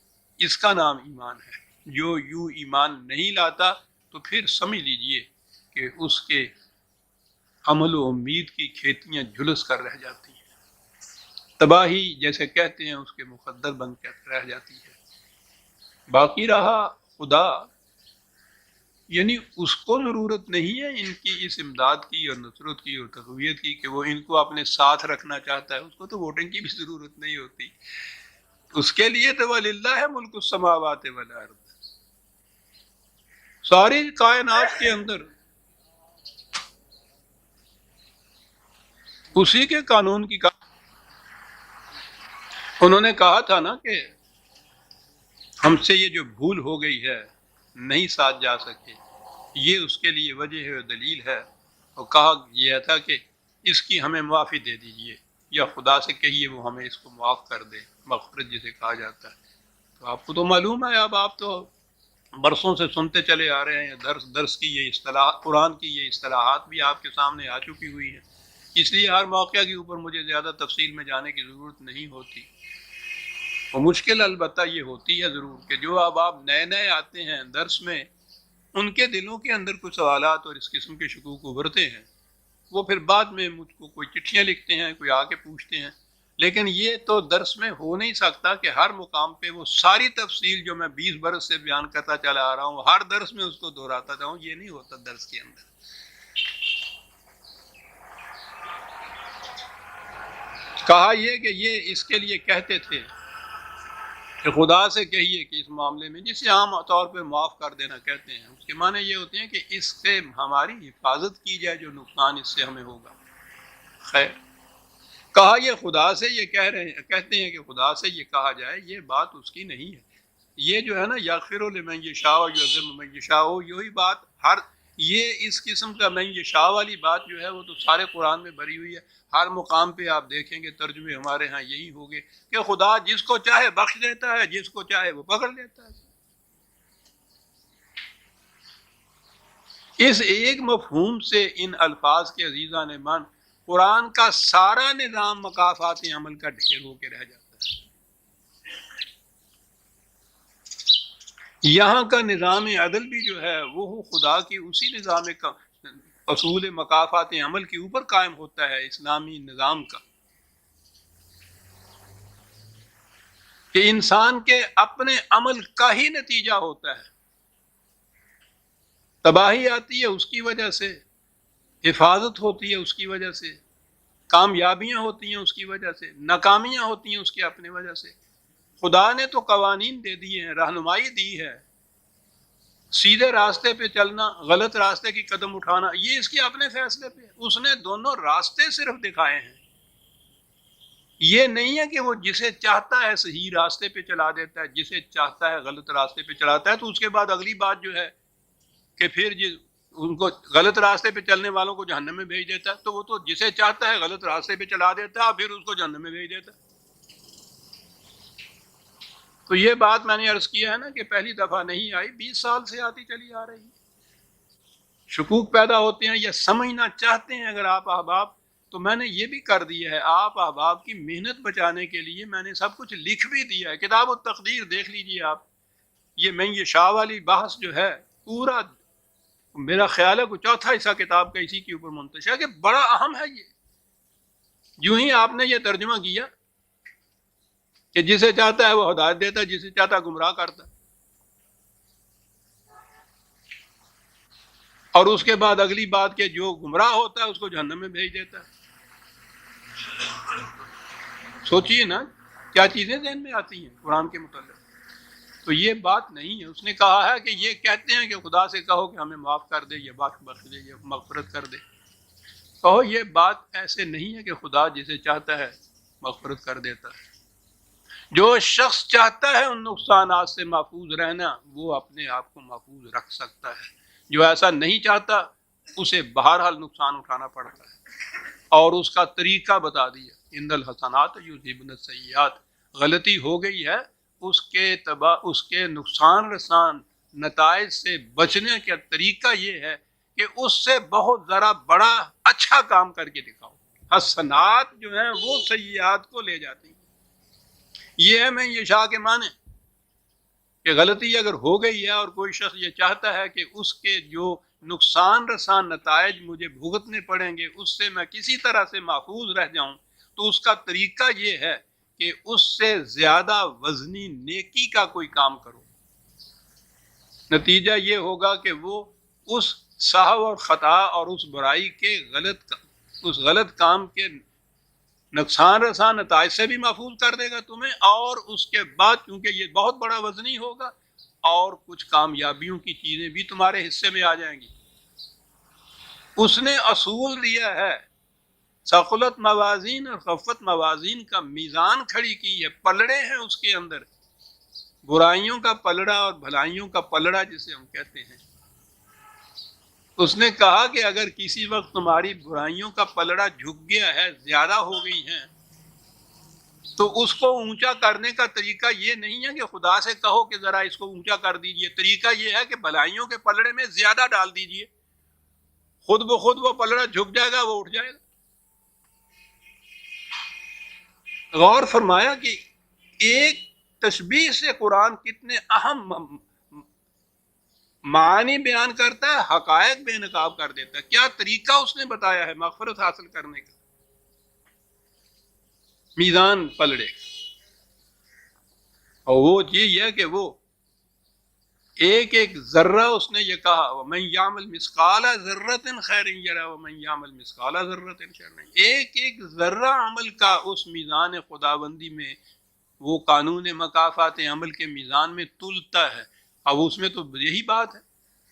اس کا نام ایمان ہے۔ جو یوں ایمان نہیں لاتا تو پھر سمجھ لیجئے کہ اس کے عمل و امید کی کھیتیاں جھلس کر رہ جاتی ہیں، تباہی جیسے کہتے ہیں اس کے مقدر بن کر رہ جاتی ہے۔ باقی رہا خدا، یعنی اس کو ضرورت نہیں ہے ان کی اس امداد کی اور نصرت کی اور تقویت کی کہ وہ ان کو اپنے ساتھ رکھنا چاہتا ہے، اس کو تو ووٹنگ کی بھی ضرورت نہیں ہوتی۔ اس کے لیے تو وَلِلَّهِ مُلْكُ السَّمَاوَاتِ وَالْأَرْضِ، ساری کائنات کے اندر اسی کے قانون کی انہوں نے کہا تھا نا کہ ہم سے یہ جو بھول ہو گئی ہے، نہیں ساتھ جا سکے، یہ اس کے لیے وجہ ہے اور دلیل ہے، اور کہا یہ تھا کہ اس کی ہمیں معافی دے دیجئے، یا خدا سے کہیے وہ ہمیں اس کو معاف کر دے، مغفرت جسے کہا جاتا ہے۔ تو آپ کو تو معلوم ہے، اب آپ تو برسوں سے سنتے چلے آ رہے ہیں، درس کی یہ اصطلاح، قرآن کی یہ اصطلاحات بھی آپ کے سامنے آ چکی ہوئی ہیں، اس لیے ہر موقع کے اوپر مجھے زیادہ تفصیل میں جانے کی ضرورت نہیں ہوتی۔ وہ مشکل البتہ یہ ہوتی ہے ضرور کہ جو اب آپ نئے نئے آتے ہیں درس میں، ان کے دلوں کے اندر کچھ سوالات اور اس قسم کے شکوک ابھرتے ہیں، وہ پھر بعد میں مجھ کو کوئی چٹھیاں لکھتے ہیں، کوئی آ کے پوچھتے ہیں، لیکن یہ تو درس میں ہو نہیں سکتا کہ ہر مقام پہ وہ ساری تفصیل جو میں 20 برس سے بیان کرتا چلا آ رہا ہوں ہر درس میں اس کو دہراتا جاؤں، یہ نہیں ہوتا درس کے اندر۔ کہا یہ کہ یہ اس کے لیے کہتے تھے کہ خدا سے کہیے کہ اس معاملے میں، جسے عام طور پہ معاف کر دینا کہتے ہیں، اس کے معنی یہ ہوتے ہیں کہ اس سے ہماری حفاظت کی جائے، جو نقصان اس سے ہمیں ہوگا۔ خیر، کہا یہ خدا سے یہ کہتے ہیں کہ خدا سے یہ کہا جائے، یہ بات اس کی نہیں ہے۔ یہ جو ہے نا یغفر لمن یشاء ویعذب من یشاء، یہی بات یہ اس قسم کا من یشاء والی بات جو ہے وہ تو سارے قرآن میں بھری ہوئی ہے۔ ہر مقام پہ آپ دیکھیں گے ترجمے ہمارے ہاں یہی ہوگے کہ خدا جس کو چاہے بخش دیتا ہے، جس کو چاہے وہ پکڑ لیتا ہے۔ اس ایک مفہوم سے ان الفاظ کے عزیزان من قرآن کا سارا نظام مکافات عمل کا ڈھیر ہو کے رہ جاتا ہے۔ یہاں کا نظام عدل بھی جو ہے وہ خدا کی اسی نظام کا اصول مکافات عمل کے اوپر قائم ہوتا ہے، اسلامی نظام کا، کہ انسان کے اپنے عمل کا ہی نتیجہ ہوتا ہے۔ تباہی آتی ہے اس کی وجہ سے، حفاظت ہوتی ہے اس کی وجہ سے، کامیابیاں ہوتی ہیں اس کی وجہ سے، ناکامیاں ہوتی ہیں اس کی اپنے وجہ سے۔ خدا نے تو قوانین دے دیے ہیں، رہنمائی دی ہے، سیدھے راستے پہ چلنا، غلط راستے کی قدم اٹھانا، یہ اس کے اپنے فیصلے پہ، اس نے دونوں راستے صرف دکھائے ہیں۔ یہ نہیں ہے کہ وہ جسے چاہتا ہے صحیح راستے پہ چلا دیتا ہے، جسے چاہتا ہے غلط راستے پہ چلاتا ہے، تو اس کے بعد اگلی بات جو ہے کہ پھر ان کو غلط راستے پہ چلنے والوں کو جہنم میں بھیج دیتا ہے، تو وہ تو جسے چاہتا ہے غلط راستے پہ چلا دیتا ہے، پھر اس کو جہنم میں بھیج دیتا ہے۔ تو یہ بات میں نے عرض کیا ہے نا کہ پہلی دفعہ نہیں آئی، 20 سال سے آتی چلی آ رہی ہے۔ شکوک پیدا ہوتے ہیں یا سمجھنا چاہتے ہیں اگر آپ احباب، تو میں نے یہ بھی کر دیا ہے، آپ احباب کی محنت بچانے کے لیے میں نے سب کچھ لکھ بھی دیا ہے۔ کتاب التقدیر دیکھ لیجئے آپ، یہ من یشاء والی بحث جو ہے پورا میرا خیال ہے کوئی چوتھا حصہ کتاب کا اسی کے اوپر منتشر ہے کہ بڑا اہم ہے یہ۔ یوں ہی آپ نے یہ ترجمہ کیا کہ جسے چاہتا ہے وہ ہدایت دیتا ہے، جسے چاہتا ہے گمراہ کرتا ہے، اور اس کے بعد اگلی بات کہ جو گمراہ ہوتا ہے اس کو جہنم میں بھیج دیتا ہے۔ سوچئے نا کیا چیزیں ذہن میں آتی ہیں قرآن کے متعلق۔ تو یہ بات نہیں ہے، اس نے کہا ہے کہ یہ کہتے ہیں کہ خدا سے کہو کہ ہمیں معاف کر دے، یا بخش دے، یا مغفرت کر دے۔ کہو یہ بات ایسے نہیں ہے کہ خدا جسے چاہتا ہے مغفرت کر دیتا ہے۔ جو شخص چاہتا ہے ان نقصانات سے محفوظ رہنا، وہ اپنے آپ کو محفوظ رکھ سکتا ہے۔ جو ایسا نہیں چاہتا اسے بہرحال نقصان اٹھانا پڑتا ہے، اور اس کا طریقہ بتا دیا، ان الحسنات یذہبن السیئات۔ غلطی ہو گئی ہے، اس کے نقصان رسان نتائج سے بچنے کا طریقہ یہ ہے کہ اس سے بہت ذرا بڑا اچھا کام کر کے دکھاؤ۔ حسنات جو ہیں وہ سیئات کو لے جاتی ہیں۔ یہ ہے میں یہ شاہ کے معنی کہ غلطی اگر ہو گئی ہے اور کوئی شخص یہ چاہتا ہے کہ اس کے جو نقصان رساں نتائج مجھے بھگتنے پڑیں گے اس سے میں کسی طرح سے محفوظ رہ جاؤں، تو اس کا طریقہ یہ ہے کہ اس سے زیادہ وزنی نیکی کا کوئی کام کرو۔ نتیجہ یہ ہوگا کہ وہ اس سہو اور خطا اور اس برائی کے اس غلط کام کے نقصان رساں نتائج سے بھی محفوظ کر دے گا تمہیں، اور اس کے بعد چونکہ یہ بہت بڑا وزنی ہوگا اور کچھ کامیابیوں کی چیزیں بھی تمہارے حصے میں آ جائیں گی۔ اس نے اصول دیا ہے، ثقلت موازین اور خفت موازین کا میزان کھڑی کی ہے، پلڑے ہیں اس کے اندر، برائیوں کا پلڑا اور بھلائیوں کا پلڑا جسے ہم کہتے ہیں۔ اس نے کہا کہ اگر کسی وقت تمہاری برائیوں کا پلڑا جھک گیا ہے، زیادہ ہو گئی ہیں، تو اس کو اونچا کرنے کا طریقہ یہ نہیں ہے کہ خدا سے کہو کہ ذرا اس کو اونچا کر دیجئے، طریقہ یہ ہے کہ بھلائیوں کے پلڑے میں زیادہ ڈال دیجئے، خود بخود وہ پلڑا جھک جائے گا، وہ اٹھ جائے گا۔ غور فرمایا کہ ایک تشبیہ سے قرآن کتنے اہم معانی بیان کرتا ہے، حقائق بے نقاب کر دیتا ہے۔ کیا طریقہ اس نے بتایا ہے مغفرت حاصل کرنے کا، میزان پلڑے کا، اور وہ یہ ہے کہ وہ ایک ایک ذرہ، اس نے یہ کہا وَمَن يَعْمَلْ مِثْقَالَ ذَرَّةٍ خَيْرًا يَرَهُ وَمَن يَعْمَلْ مِثْقَالَ ذَرَّةٍ شَرًّا يَرَهُ۔ ایک ایک ذرہ عمل کا اس میزان خداوندی میں، وہ قانون مکافات عمل کے میزان میں تلتا ہے۔ اب اس میں تو یہی بات ہے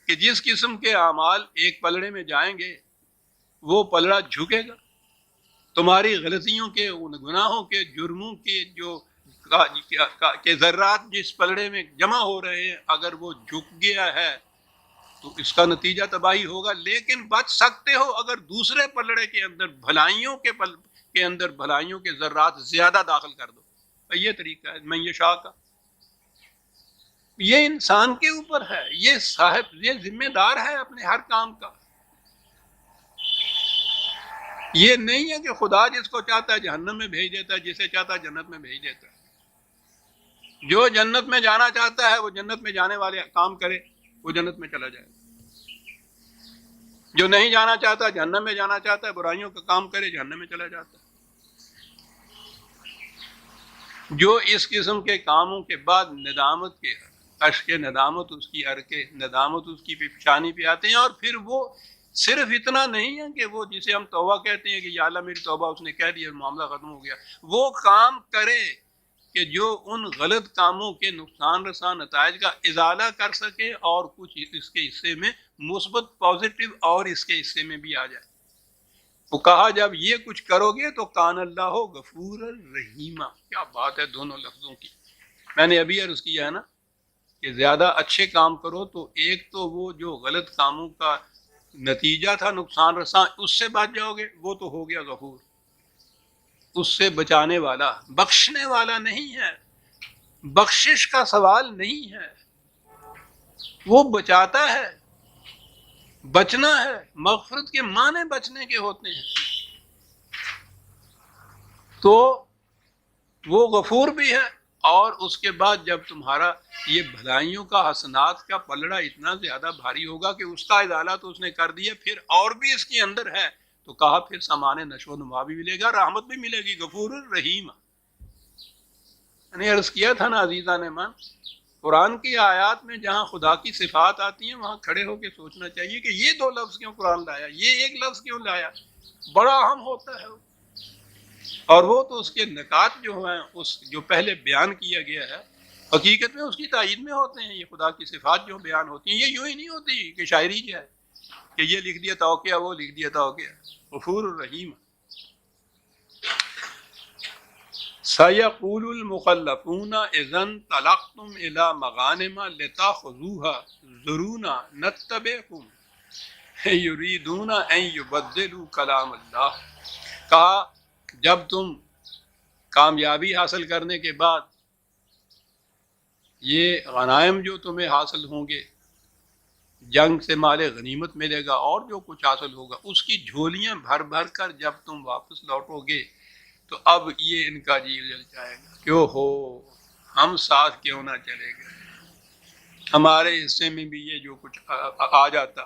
کہ جس قسم کے اعمال ایک پلڑے میں جائیں گے وہ پلڑا جھکے گا۔ تمہاری غلطیوں کے، گناہوں کے، جرموں کے جو کہ ذرات جس پلڑے میں جمع ہو رہے ہیں، اگر وہ جھک گیا ہے تو اس کا نتیجہ تباہی ہوگا، لیکن بچ سکتے ہو اگر دوسرے پلڑے کے اندر بھلائیوں کے اندر بھلائیوں کے ذرات زیادہ داخل کر دو۔ یہ طریقہ ہے من یشاء کا۔ یہ انسان کے اوپر ہے، یہ ذمہ دار ہے اپنے ہر کام کا۔ یہ نہیں ہے کہ خدا جس کو چاہتا ہے جہنم میں بھیج دیتا ہے، جسے چاہتا ہے جنت میں بھیج دیتا ہے۔ جو جنت میں جانا چاہتا ہے وہ جنت میں جانے والے کام کرے، وہ جنت میں چلا جائے۔ جو نہیں جانا چاہتا، جہنم میں جانا چاہتا ہے، برائیوں کا کام کرے، جہنم میں چلا جاتا ہے۔ جو اس قسم کے کاموں کے بعد ندامت کے اشک ندامت، اس کی ارکے ندامت اس کی پیشانی پہ آتے ہیں، اور پھر وہ صرف اتنا نہیں ہے کہ وہ جسے ہم توبہ کہتے ہیں کہ یا اللہ میری توبہ، اس نے کہہ دیا معاملہ ختم ہو گیا، وہ کام کرے کہ جو ان غلط کاموں کے نقصان رساں نتائج کا ازالہ کر سکے اور کچھ اس کے حصے میں مثبت پازیٹیو اور اس کے حصے میں بھی آ جائے۔ وہ کہا جب یہ کچھ کرو گے تو کان اللہ غفور الرحیم۔ کیا بات ہے دونوں لفظوں کی۔ میں نے ابھی عرض کیا ہے نا کہ زیادہ اچھے کام کرو تو ایک تو وہ جو غلط کاموں کا نتیجہ تھا نقصان رساں، اس سے بچ جاؤ گے، وہ تو ہو گیا غفور، اس سے بچانے والا، بخشنے والا نہیں ہے، بخشش کا سوال نہیں ہے، وہ بچاتا ہے۔ بچنا ہے، مغفرت کے معنی بچنے کے ہوتے ہیں، تو وہ غفور بھی ہے۔ اور اس کے بعد جب تمہارا یہ بھلائیوں کا حسنات کا پلڑا اتنا زیادہ بھاری ہوگا کہ اس کا ازالہ تو اس نے کر دیا، پھر اور بھی اس کے اندر ہے، تو کہا پھر سامان نشو و نما بھی ملے گا، رحمت بھی ملے گی، غفور الرحیم۔ میں نے عرض کیا تھا نا عزیزان ایمان، قرآن کی آیات میں جہاں خدا کی صفات آتی ہیں وہاں کھڑے ہو کے سوچنا چاہیے کہ یہ دو لفظ کیوں قرآن لایا، یہ ایک لفظ کیوں لایا، بڑا اہم ہوتا ہے۔ اور وہ تو اس کے نکات جو ہیں، اس جو پہلے بیان کیا گیا ہے، حقیقت میں اس کی تائید میں ہوتے ہیں۔ یہ خدا کی صفات جو بیان ہوتی ہیں، یہ یوں ہی نہیں ہوتی کہ شاعری جو ہے کہ یہ لکھ دیا توقع، وہ لکھ دیا توقع۔ غفور الرحیم۔ سَيَقُولُ الْمُخَلَّفُونَ إِذَا انطَلَقْتُمْ إِلَىٰ مَغَانِمَ لِتَأْخُذُوهَا ذَرُونَا نَتَّبِعْكُمْ يُرِيدُونَ أَن يُبَدِّلُوا كَلَامَ اللَّهِ۔ کہا جب تم کامیابی حاصل کرنے کے بعد یہ غنائم جو تمہیں حاصل ہوں گے، جنگ سے مال غنیمت ملے گا اور جو کچھ حاصل ہوگا، اس کی جھولیاں بھر بھر کر جب تم واپس لوٹو گے تو اب یہ ان کا جی جل جائے گا کہ ہو ہم ساتھ کیوں نہ چلے گئے، ہمارے حصے میں بھی یہ جو کچھ آ جاتا۔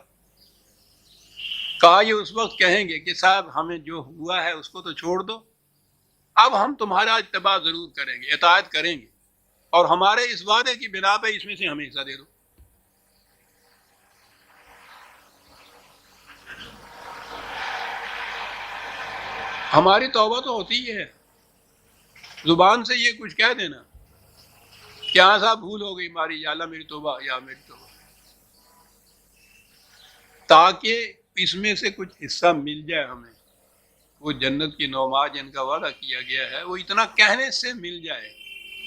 کہا یہ اس وقت کہیں گے کہ صاحب ہمیں جو ہوا ہے اس کو تو چھوڑ دو، اب ہم تمہارا اتباع ضرور کریں گے، اطاعت کریں گے، اور ہمارے اس وعدے کی بنا پہ اس میں سے ہمیں حصہ دے دو۔ ہماری توبہ تو ہوتی ہی ہے، زبان سے یہ کچھ کہہ دینا کہ ہاں صاحب بھول ہو گئی ہماری، یا اللہ میری توبہ، یا میری توبہ، تاکہ اس میں سے کچھ حصہ مل جائے ہمیں۔ وہ جنت کی نعمات جن کا وعدہ کیا گیا ہے وہ اتنا کہنے سے مل جائے۔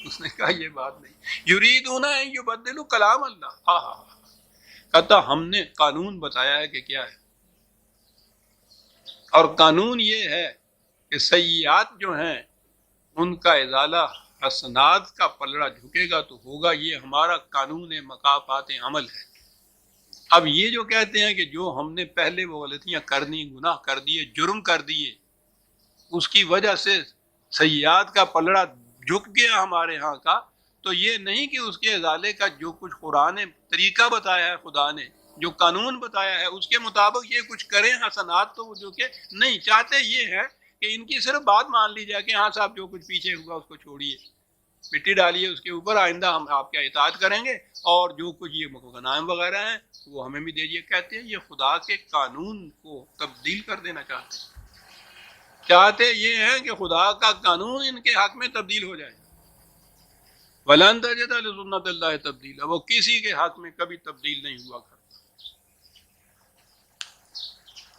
اس نے کہا یہ بات نہیں، یریدون ان یبدلوا کلام اللہ، ہاں ہاں ہاں، کہتا ہم نے قانون بتایا ہے کہ کیا ہے، اور قانون یہ ہے کہ سیئات جو ہیں ان کا ازالہ حسنات کا پلڑا جھکے گا تو ہوگا، یہ ہمارا قانون مکافات عمل ہے۔ اب یہ جو کہتے ہیں کہ جو ہم نے پہلے وہ غلطیاں کر دی، گناہ کر دیے، جرم کر دیے، اس کی وجہ سے سیئات کا پلڑا جھک گیا ہمارے ہاں کا، تو یہ نہیں کہ اس کے ازالے کا جو کچھ قرآن نے طریقہ بتایا ہے، خدا نے جو قانون بتایا ہے اس کے مطابق یہ کچھ کریں حسنات، تو جو کہ نہیں چاہتے یہ ہے کہ ان کی صرف بات مان لی جائے کہ ہاں صاحب جو کچھ پیچھے ہوا اس کو چھوڑیے، مٹی ڈالیے اس کے اوپر، آئندہ ہم آپ کا اطاعت کریں گے، اور جو کچھ یہ غنائم وغیرہ ہیں وہ ہمیں بھی دے دیے۔ کہتے ہیں یہ خدا کے قانون کو تبدیل کر دینا چاہتے یہ ہیں کہ خدا کا قانون ان کے حق میں تبدیل ہو جائے۔ وَلَن تَجِدَ لِسُنَّتِ اللَّهِ تَبْدِيلًا، وہ کسی کے حق میں کبھی تبدیل نہیں ہوا کرتا۔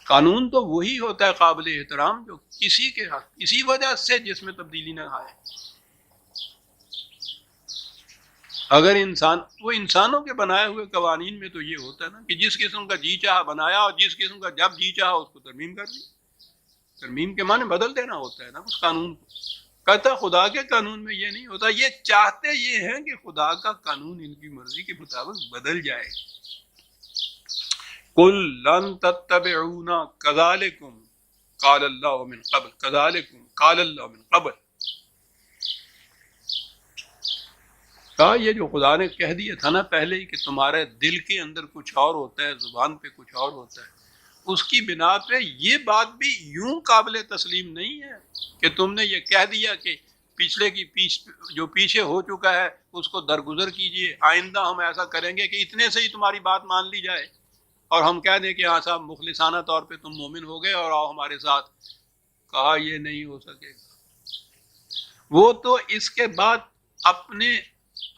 قانون تو وہی ہوتا ہے قابل احترام جو کسی کے حق، کسی وجہ سے جس میں تبدیلی نہ آئے۔ اگر انسان، وہ انسانوں کے بنائے ہوئے قوانین میں تو یہ ہوتا ہے نا کہ جس قسم کا جی چاہا بنایا، اور جس قسم کا جب جی چاہا اس کو ترمیم کر دی۔ ترمیم کے معنی بدل دینا ہوتا ہے نا اس قانون کو۔ کہتا خدا کے قانون میں یہ نہیں ہوتا، یہ چاہتے یہ ہیں کہ خدا کا قانون ان کی مرضی کے مطابق بدل جائے۔ قُل لَن تَتَّبِعُونَا كَذَلِكُمْ قَالَ اللَّهُ مِن قَبْلُ كَذَلِكُمْ قَالَ اللَّهُ مِن قَبْلُ، کہا یہ جو خدا نے کہہ دیا تھا نا پہلے ہی کہ تمہارے دل کے اندر کچھ اور ہوتا ہے، زبان پہ کچھ اور ہوتا ہے، اس کی بنا پہ یہ بات بھی یوں قابل تسلیم نہیں ہے کہ تم نے یہ کہہ دیا کہ پچھلے کی جو پیچھے ہو چکا ہے اس کو درگزر کیجئے، آئندہ ہم ایسا کریں گے کہ اتنے سے ہی تمہاری بات مان لی جائے، اور ہم کہہ دیں کہ ہاں صاحب مخلصانہ طور پہ تم مومن ہو گئے اور آؤ ہمارے ساتھ۔ کہا یہ نہیں ہو سکے گا۔ وہ تو اس کے بعد اپنے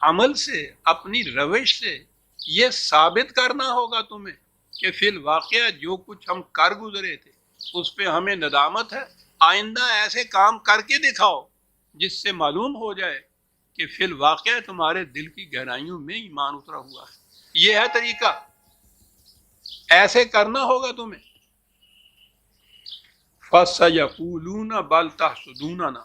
عمل سے، اپنی روش سے یہ ثابت کرنا ہوگا تمہیں کہ فی الواقعہ جو کچھ ہم کر گزرے تھے اس پہ ہمیں ندامت ہے، آئندہ ایسے کام کر کے دکھاؤ جس سے معلوم ہو جائے کہ فی الواقعہ تمہارے دل کی گہرائیوں میں ایمان اترا ہوا ہے۔ یہ ہے طریقہ، ایسے کرنا ہوگا تمہیں۔ فَسَيَقُولُونَ بَلْ تَحْسُدُونَنَا،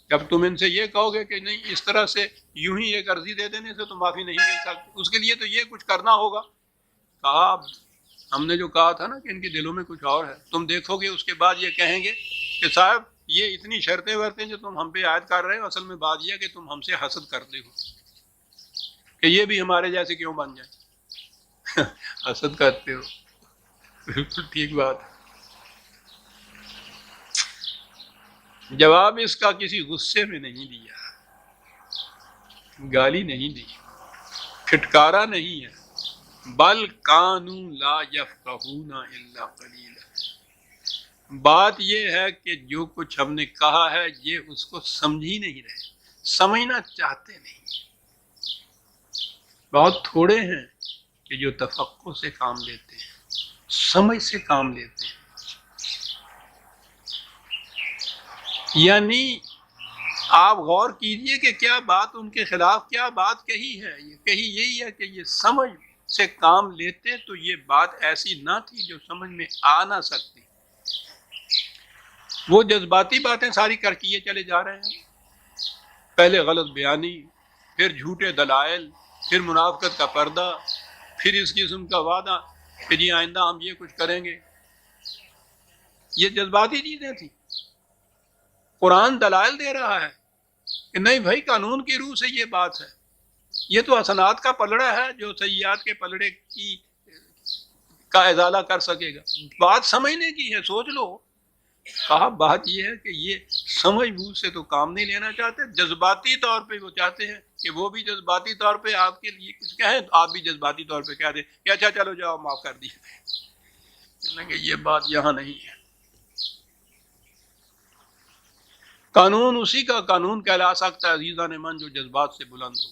جب تم ان سے یہ کہو گے کہ نہیں اس طرح سے یوں ہی ایک عرضی دے دینے سے تو معافی نہیں مل سکتی، اس کے لیے تو یہ کچھ کرنا ہوگا۔ کہا ہم نے جو کہا تھا نا کہ ان کے دلوں میں کچھ اور ہے، تم دیکھو گے اس کے بعد یہ کہیں گے کہ صاحب یہ اتنی شرطیں ورتیں جو تم ہم پہ عائد کر رہے ہو، اصل میں بات یہ ہے کہ تم ہم سے حسد کرتے ہو کہ یہ بھی ہمارے جیسے کیوں بن جائے۔ حسد کرتے ہو، بالکل ٹھیک بات ہے۔ جواب اس کا کسی غصے میں نہیں دیا، گالی نہیں دی، پھٹکارا نہیں ہے، بل کانوا لا یفقہون الا قلیلا، بات یہ ہے کہ جو کچھ ہم نے کہا ہے یہ اس کو سمجھ ہی نہیں رہے، سمجھنا چاہتے نہیں۔ بہت تھوڑے ہیں کہ جو تفقہ سے کام لیتے ہیں، سمجھ سے کام لیتے ہیں۔ یعنی آپ غور کیجئے کہ کیا بات ان کے خلاف کیا بات کہی ہے، یہ کہی یہی ہے کہ یہ سمجھ سے کام لیتے تو یہ بات ایسی نہ تھی جو سمجھ میں آ نہ سکتی۔ وہ جذباتی باتیں ساری کر کیے چلے جا رہے ہیں، پہلے غلط بیانی، پھر جھوٹے دلائل، پھر منافقت کا پردہ، پھر اس قسم کا وعدہ کہ جی آئندہ ہم یہ کچھ کریں گے۔ یہ جذباتی چیزیں تھیں۔ قرآن دلائل دے رہا ہے کہ نہیں بھائی، قانون کی روح سے یہ بات ہے، یہ تو حسنات کا پلڑا ہے جو سیئات کے پلڑے کا ازالہ کر سکے گا۔ بات سمجھنے کی ہے، سوچ لو۔ کہا بات یہ ہے کہ یہ سمجھ بوجھ سے تو کام نہیں لینا چاہتے، جذباتی طور پہ وہ چاہتے ہیں کہ وہ بھی جذباتی طور پہ آپ کے لیے کچھ کہیں، آپ بھی جذباتی طور پہ کہہ دیں کہ اچھا چلو جاؤ معاف کر دیے۔ کہ یہ بات یہاں نہیں ہے۔ قانون اسی کا قانون کہلا سکتا ہے عزیزان من جو جذبات سے بلند ہو،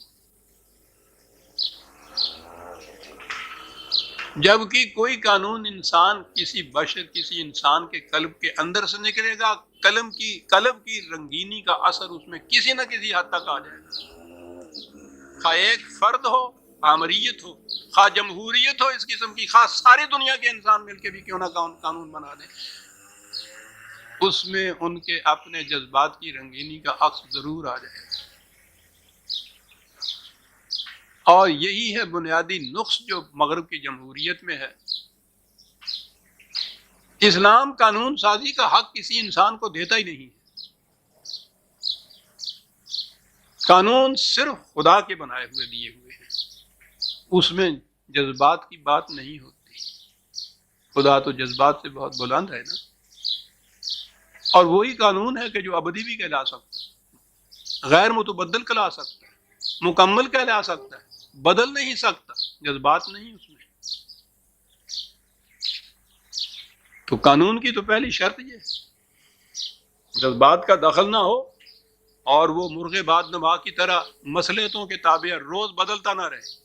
جبکہ کوئی قانون انسان کسی بشر، کسی انسان کے قلب کے اندر سے نکلے گا، قلب کی رنگینی کا اثر اس میں کسی نہ کسی حد تک آ جائے گا، خواہ ایک فرد ہو، آمریت ہو، خواہ جمہوریت ہو اس قسم کی، خواہ ساری دنیا کے انسان مل کے بھی کیوں نہ قانون بنا دیں، اس میں ان کے اپنے جذبات کی رنگینی کا عکس ضرور آ جائے گا۔ اور یہی ہے بنیادی نقص جو مغرب کی جمہوریت میں ہے۔ اسلام قانون سازی کا حق کسی انسان کو دیتا ہی نہیں ہے۔ قانون صرف خدا کے بنائے ہوئے دیے ہوئے ہیں، اس میں جذبات کی بات نہیں ہوتی۔ خدا تو جذبات سے بہت بلند ہے نا، اور وہی قانون ہے کہ جو ابدی بھی کہلا سکتا ہے، غیر متبدل کہلا سکتا ہے، مکمل کہلا سکتا ہے، بدل نہیں سکتا، جذبات نہیں اس میں۔ تو قانون کی تو پہلی شرط یہ ہے جذبات کا دخل نہ ہو، اور وہ مرغ باد نما کی طرح مصلحتوں کے تابع روز بدلتا نہ رہے۔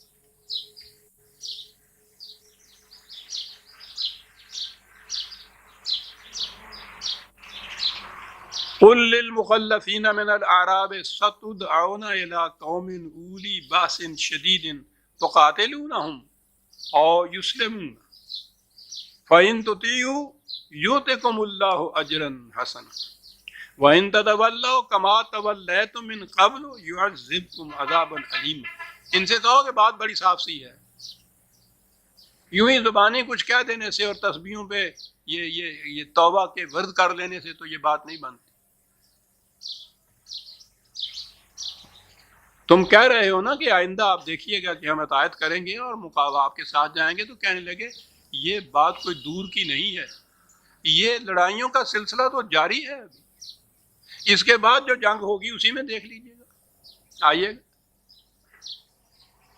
قل للمخلفین من الاعراب ستدعون الى قوم اولی باس شدید تقاتلونہم او یسلمون فإن تطیعوا یؤتکم اللہ اجرا حسنا وإن تتولوا کما تولیتم من قبل یعذبکم عذابا علیما۔ ان سے کہو کہ بات بڑی صاف سی ہے، یوں ہی زبانی کچھ کہہ دینے سے اور تسبیحوں پہ یہ توبہ کے ورد کر لینے سے تو یہ بات نہیں بنتی۔ تم کہہ رہے ہو نا کہ آئندہ آپ دیکھیے گا کہ ہم اطاعت کریں گے اور مقابلہ آپ کے ساتھ جائیں گے، تو کہنے لگے یہ بات کوئی دور کی نہیں ہے، یہ لڑائیوں کا سلسلہ تو جاری ہے ابھی، اس کے بعد جو جنگ ہوگی اسی میں دیکھ لیجیے گا، آئیے گا۔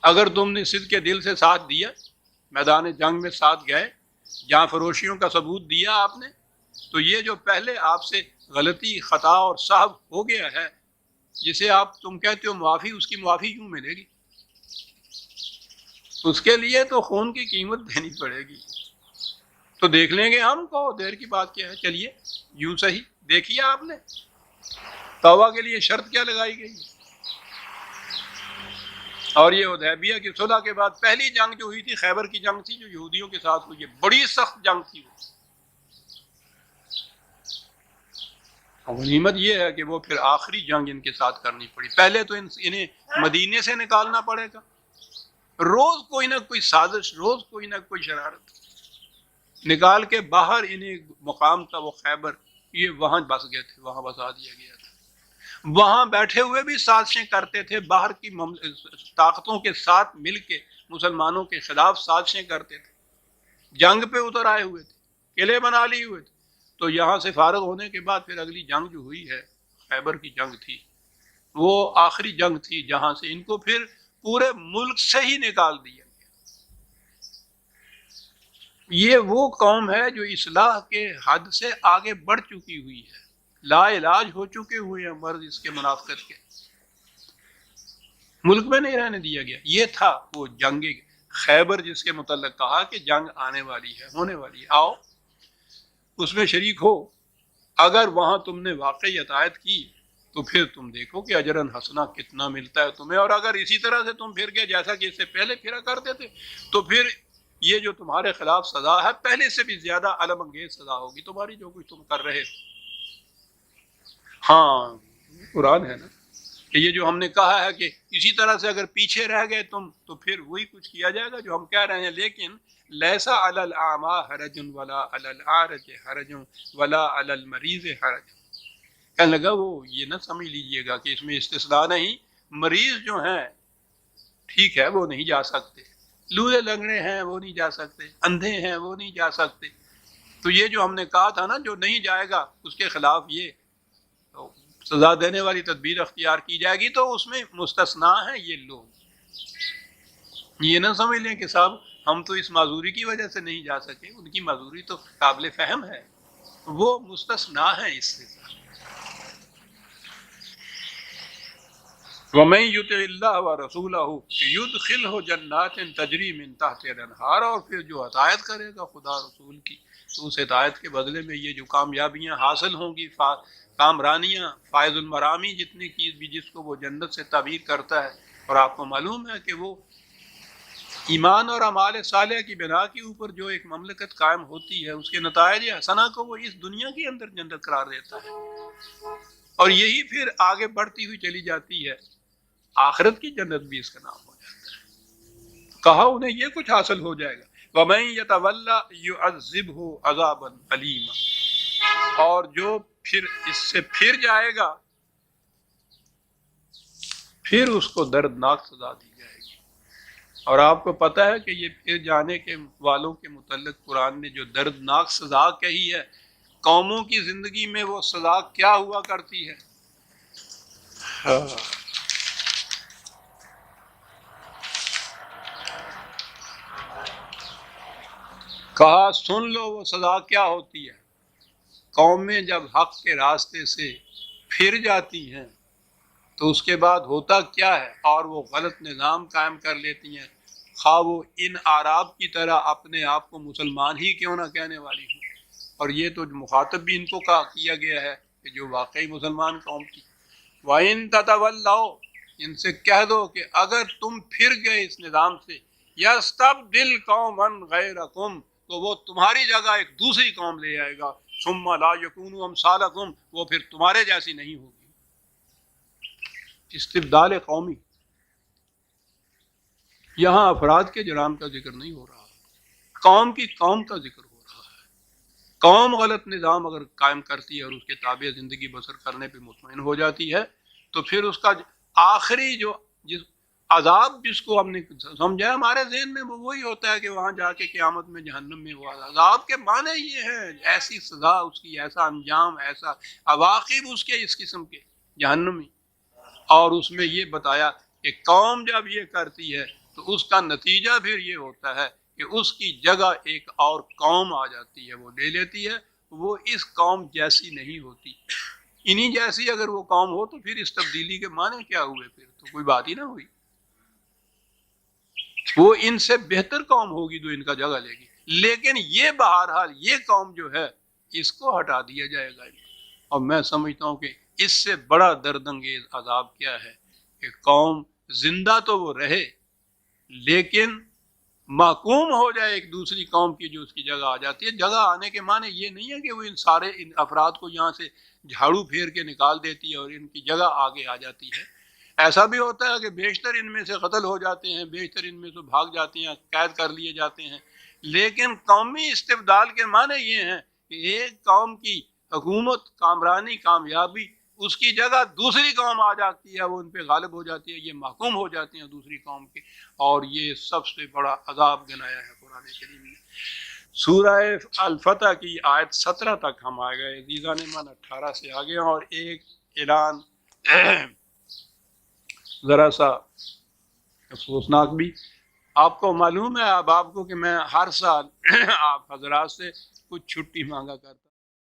اگر تم نے صدق کے دل سے ساتھ دیا، میدان جنگ میں ساتھ گئے، جہاں فروشیوں کا ثبوت دیا آپ نے، تو یہ جو پہلے آپ سے غلطی، خطا اور سہو ہو گیا ہے، جسے تم کہتے ہو معافی، اس کی معافی کیوں ملے گی؟ اس کے لیے تو خون کی قیمت دینی پڑے گی۔ تو دیکھ لیں گے ہم کو، دیر کی بات کیا ہے، چلیے یوں صحیح دیکھیے آپ نے توبہ کے لیے شرط کیا لگائی گئی۔ اور یہ حدیبیہ کی صلح کے بعد پہلی جنگ جو ہوئی تھی خیبر کی جنگ تھی، جو یہودیوں کے ساتھ ہوئی، بڑی سخت جنگ تھی وہ۔ غنیمت یہ ہے کہ وہ پھر آخری جنگ ان کے ساتھ کرنی پڑی۔ پہلے تو انہیں مدینے سے نکالنا پڑے گا، روز کوئی نہ کوئی سازش، روز کوئی نہ کوئی شرارت نکال کے باہر انہیں مقام تھا وہ خیبر، یہ وہاں بس گئے تھے، وہاں بسا دیا گیا تھا۔ وہاں بیٹھے ہوئے بھی سازشیں کرتے تھے، باہر کی طاقتوں کے ساتھ مل کے مسلمانوں کے خلاف سازشیں کرتے تھے، جنگ پہ اتر آئے ہوئے تھے، قلعے بنا لیے ہوئے تھے۔ تو یہاں سے فارغ ہونے کے بعد پھر اگلی جنگ جو ہوئی ہے خیبر کی جنگ تھی، وہ آخری جنگ تھی جہاں سے ان کو پھر پورے ملک سے ہی نکال دیا گیا۔ یہ وہ قوم ہے جو اصلاح کے حد سے آگے بڑھ چکی ہوئی ہے، لا علاج ہو چکے ہوئے ہیں مرض اس کے منافقت کے، ملک میں نہیں رہنے دیا گیا۔ یہ تھا وہ جنگ خیبر جس کے متعلق کہا کہ جنگ آنے والی ہے، ہونے والی ہے، آؤ اس میں شریک ہو۔ اگر وہاں تم نے واقعی اطاعت کی تو پھر تم دیکھو کہ اجرن حسنہ کتنا ملتا ہے تمہیں، اور اگر اسی طرح سے تم پھر گئے جیسا کہ اس سے پہلے پھرا کرتے تھے، تو پھر یہ جو تمہارے خلاف سزا ہے پہلے سے بھی زیادہ علم انگیز سزا ہوگی تمہاری، جو کچھ تم کر رہے ہو۔ ہاں قرآن ہے نا کہ یہ جو ہم نے کہا ہے کہ اسی طرح سے اگر پیچھے رہ گئے تم تو پھر وہی کچھ کیا جائے گا جو ہم کہہ رہے ہیں۔ لیکن لیسا علی الاعمی حرج ولا علی العارج حرج ولا علی المریض حرج، کہنے لگا وہ یہ نہ سمجھ لیجئے گا کہ اس میں استثناء نہیں، مریض جو ہیں ٹھیک ہے وہ نہیں جا سکتے، لولے لنگڑے ہیں وہ نہیں جا سکتے، اندھے ہیں وہ نہیں جا سکتے، تو یہ جو ہم نے کہا تھا نا جو نہیں جائے گا اس کے خلاف یہ سزا دینے والی تدبیر اختیار کی جائے گی، تو اس میں مستثنا ہیں یہ لوگ۔ یہ نہ سمجھ لیں کہ صاحب ہم تو اس معذوری کی وجہ سے نہیں جا سکے، ان کی معذوری تو قابل فہم ہے، وہ مستثنا ہیں اس سے۔ وَمَن يُطِعِ اللَّهَ وَرَسُولَهُ يُدْخِلْهُ جَنَّاتٍ تَجْرِي مِن تَحْتِهَا الْأَنْهَارُ، اور پھر جو اطاعت کرے گا خدا رسول کی تو اس اطاعت کے بدلے میں یہ جو کامیابیاں حاصل ہوں گی، کامرانیاں، فائز المرامی جتنے کی بھی جس کو وہ جنت سے تعبیر کرتا ہے، اور آپ کو معلوم ہے کہ وہ ایمان اور اعمال صالحہ کی بنا کے اوپر جو ایک مملکت قائم ہوتی ہے اس کے نتائج حسنہ کو وہ اس دنیا کے اندر جنت قرار دیتا ہے، اور یہی پھر آگے بڑھتی ہوئی چلی جاتی ہے، آخرت کی جنت بھی اس کا نام ہو جاتا ہے۔ کہا انہیں یہ کچھ حاصل ہو جائے گا، وَمَن يَتَوَلَّ يُعَذِّبْهُ عَذَابًا أَلِيمًا، اور جو پھر اس سے پھر جائے گا پھر اس کو دردناک سزا دی جائے گی۔ اور آپ کو پتہ ہے کہ یہ پھر جانے کے والوں کے متعلق قرآن نے جو دردناک سزا کہی ہے، قوموں کی زندگی میں وہ سزا کیا ہوا کرتی ہے؟ کہا سن لو وہ سزا کیا ہوتی ہے۔ قومیں جب حق کے راستے سے پھر جاتی ہیں تو اس کے بعد ہوتا کیا ہے، اور وہ غلط نظام قائم کر لیتی ہیں، خواہ وہ ان اعراب کی طرح اپنے آپ کو مسلمان ہی کیوں نہ کہنے والی ہوں، اور یہ تو مخاطب بھی ان کو کیا گیا ہے کہ جو واقعی مسلمان قوم تھی۔ وَإِن تَتَوَلَّوْا، ان سے کہہ دو کہ اگر تم پھر گئے اس نظام سے، يَسْتَبْدِلْ قَوْمًا غَيْرَكُمْ، تو وہ تمہاری جگہ ایک دوسری قوم لے آئے گا، ثُمَّ لَا يَكُونُوا أَمْثَالَكُمْ، وہ پھر تمہارے جیسی نہیں ہوگی۔ استبدال قومی، یہاں افراد کے جرائم کا ذکر نہیں ہو رہا، قوم کی قوم کا ذکر ہو رہا ہے۔ قوم غلط نظام اگر قائم کرتی ہے اور اس کے تابع زندگی بسر کرنے پہ مطمئن ہو جاتی ہے، تو پھر اس کا آخری جو جس عذاب جس کو ہم نے سمجھا ہمارے ذہن میں وہ وہی ہوتا ہے کہ وہاں جا کے قیامت میں جہنم میں وہ عذاب کے معنی یہ ہے، ایسی سزا اس کی، ایسا انجام، ایسا عواقب اس کے اس قسم کے جہنمی۔ اور اس میں یہ بتایا کہ قوم جب یہ کرتی ہے تو اس کا نتیجہ پھر یہ ہوتا ہے کہ اس کی جگہ ایک اور قوم آ جاتی ہے، وہ لے لیتی ہے، وہ اس قوم جیسی نہیں ہوتی۔ انہی جیسی اگر وہ قوم ہو تو پھر اس تبدیلی کے معنی کیا ہوئے؟ پھر تو کوئی بات ہی نہ ہوئی، وہ ان سے بہتر قوم ہوگی جو ان کا جگہ لے گی۔ لیکن یہ بہرحال یہ قوم جو ہے اس کو ہٹا دیا جائے گا، اور میں سمجھتا ہوں کہ اس سے بڑا درد انگیز عذاب کیا ہے کہ قوم زندہ تو وہ رہے لیکن محکوم ہو جائے ایک دوسری قوم کی جو اس کی جگہ آ جاتی ہے۔ جگہ آنے کے معنی یہ نہیں ہے کہ وہ ان سارے ان افراد کو یہاں سے جھاڑو پھیر کے نکال دیتی ہے اور ان کی جگہ آگے آ جاتی ہے۔ ایسا بھی ہوتا ہے کہ بیشتر ان میں سے قتل ہو جاتے ہیں، بیشتر ان میں سے بھاگ جاتے ہیں، قید کر لیے جاتے ہیں، لیکن قومی استبدال کے معنی یہ ہیں کہ ایک قوم کی حکومت، کامرانی، کامیابی، اس کی جگہ دوسری قوم آ جاتی ہے، وہ ان پہ غالب ہو جاتی ہے، یہ محکوم ہو جاتے ہیں دوسری قوم کے، اور یہ سب سے بڑا عذاب گنایا ہے قرآن کریم نے۔ سورہ الفتح کی آیت 17 تک ہم آ گئے، عزیزان من 18 سے آگے، اور ایک اعلان ذرا سا افسوسناک بھی۔ آپ کو معلوم ہے اب آپ کو کہ میں ہر سال آپ حضرات سے کچھ چھٹی مانگا کرتا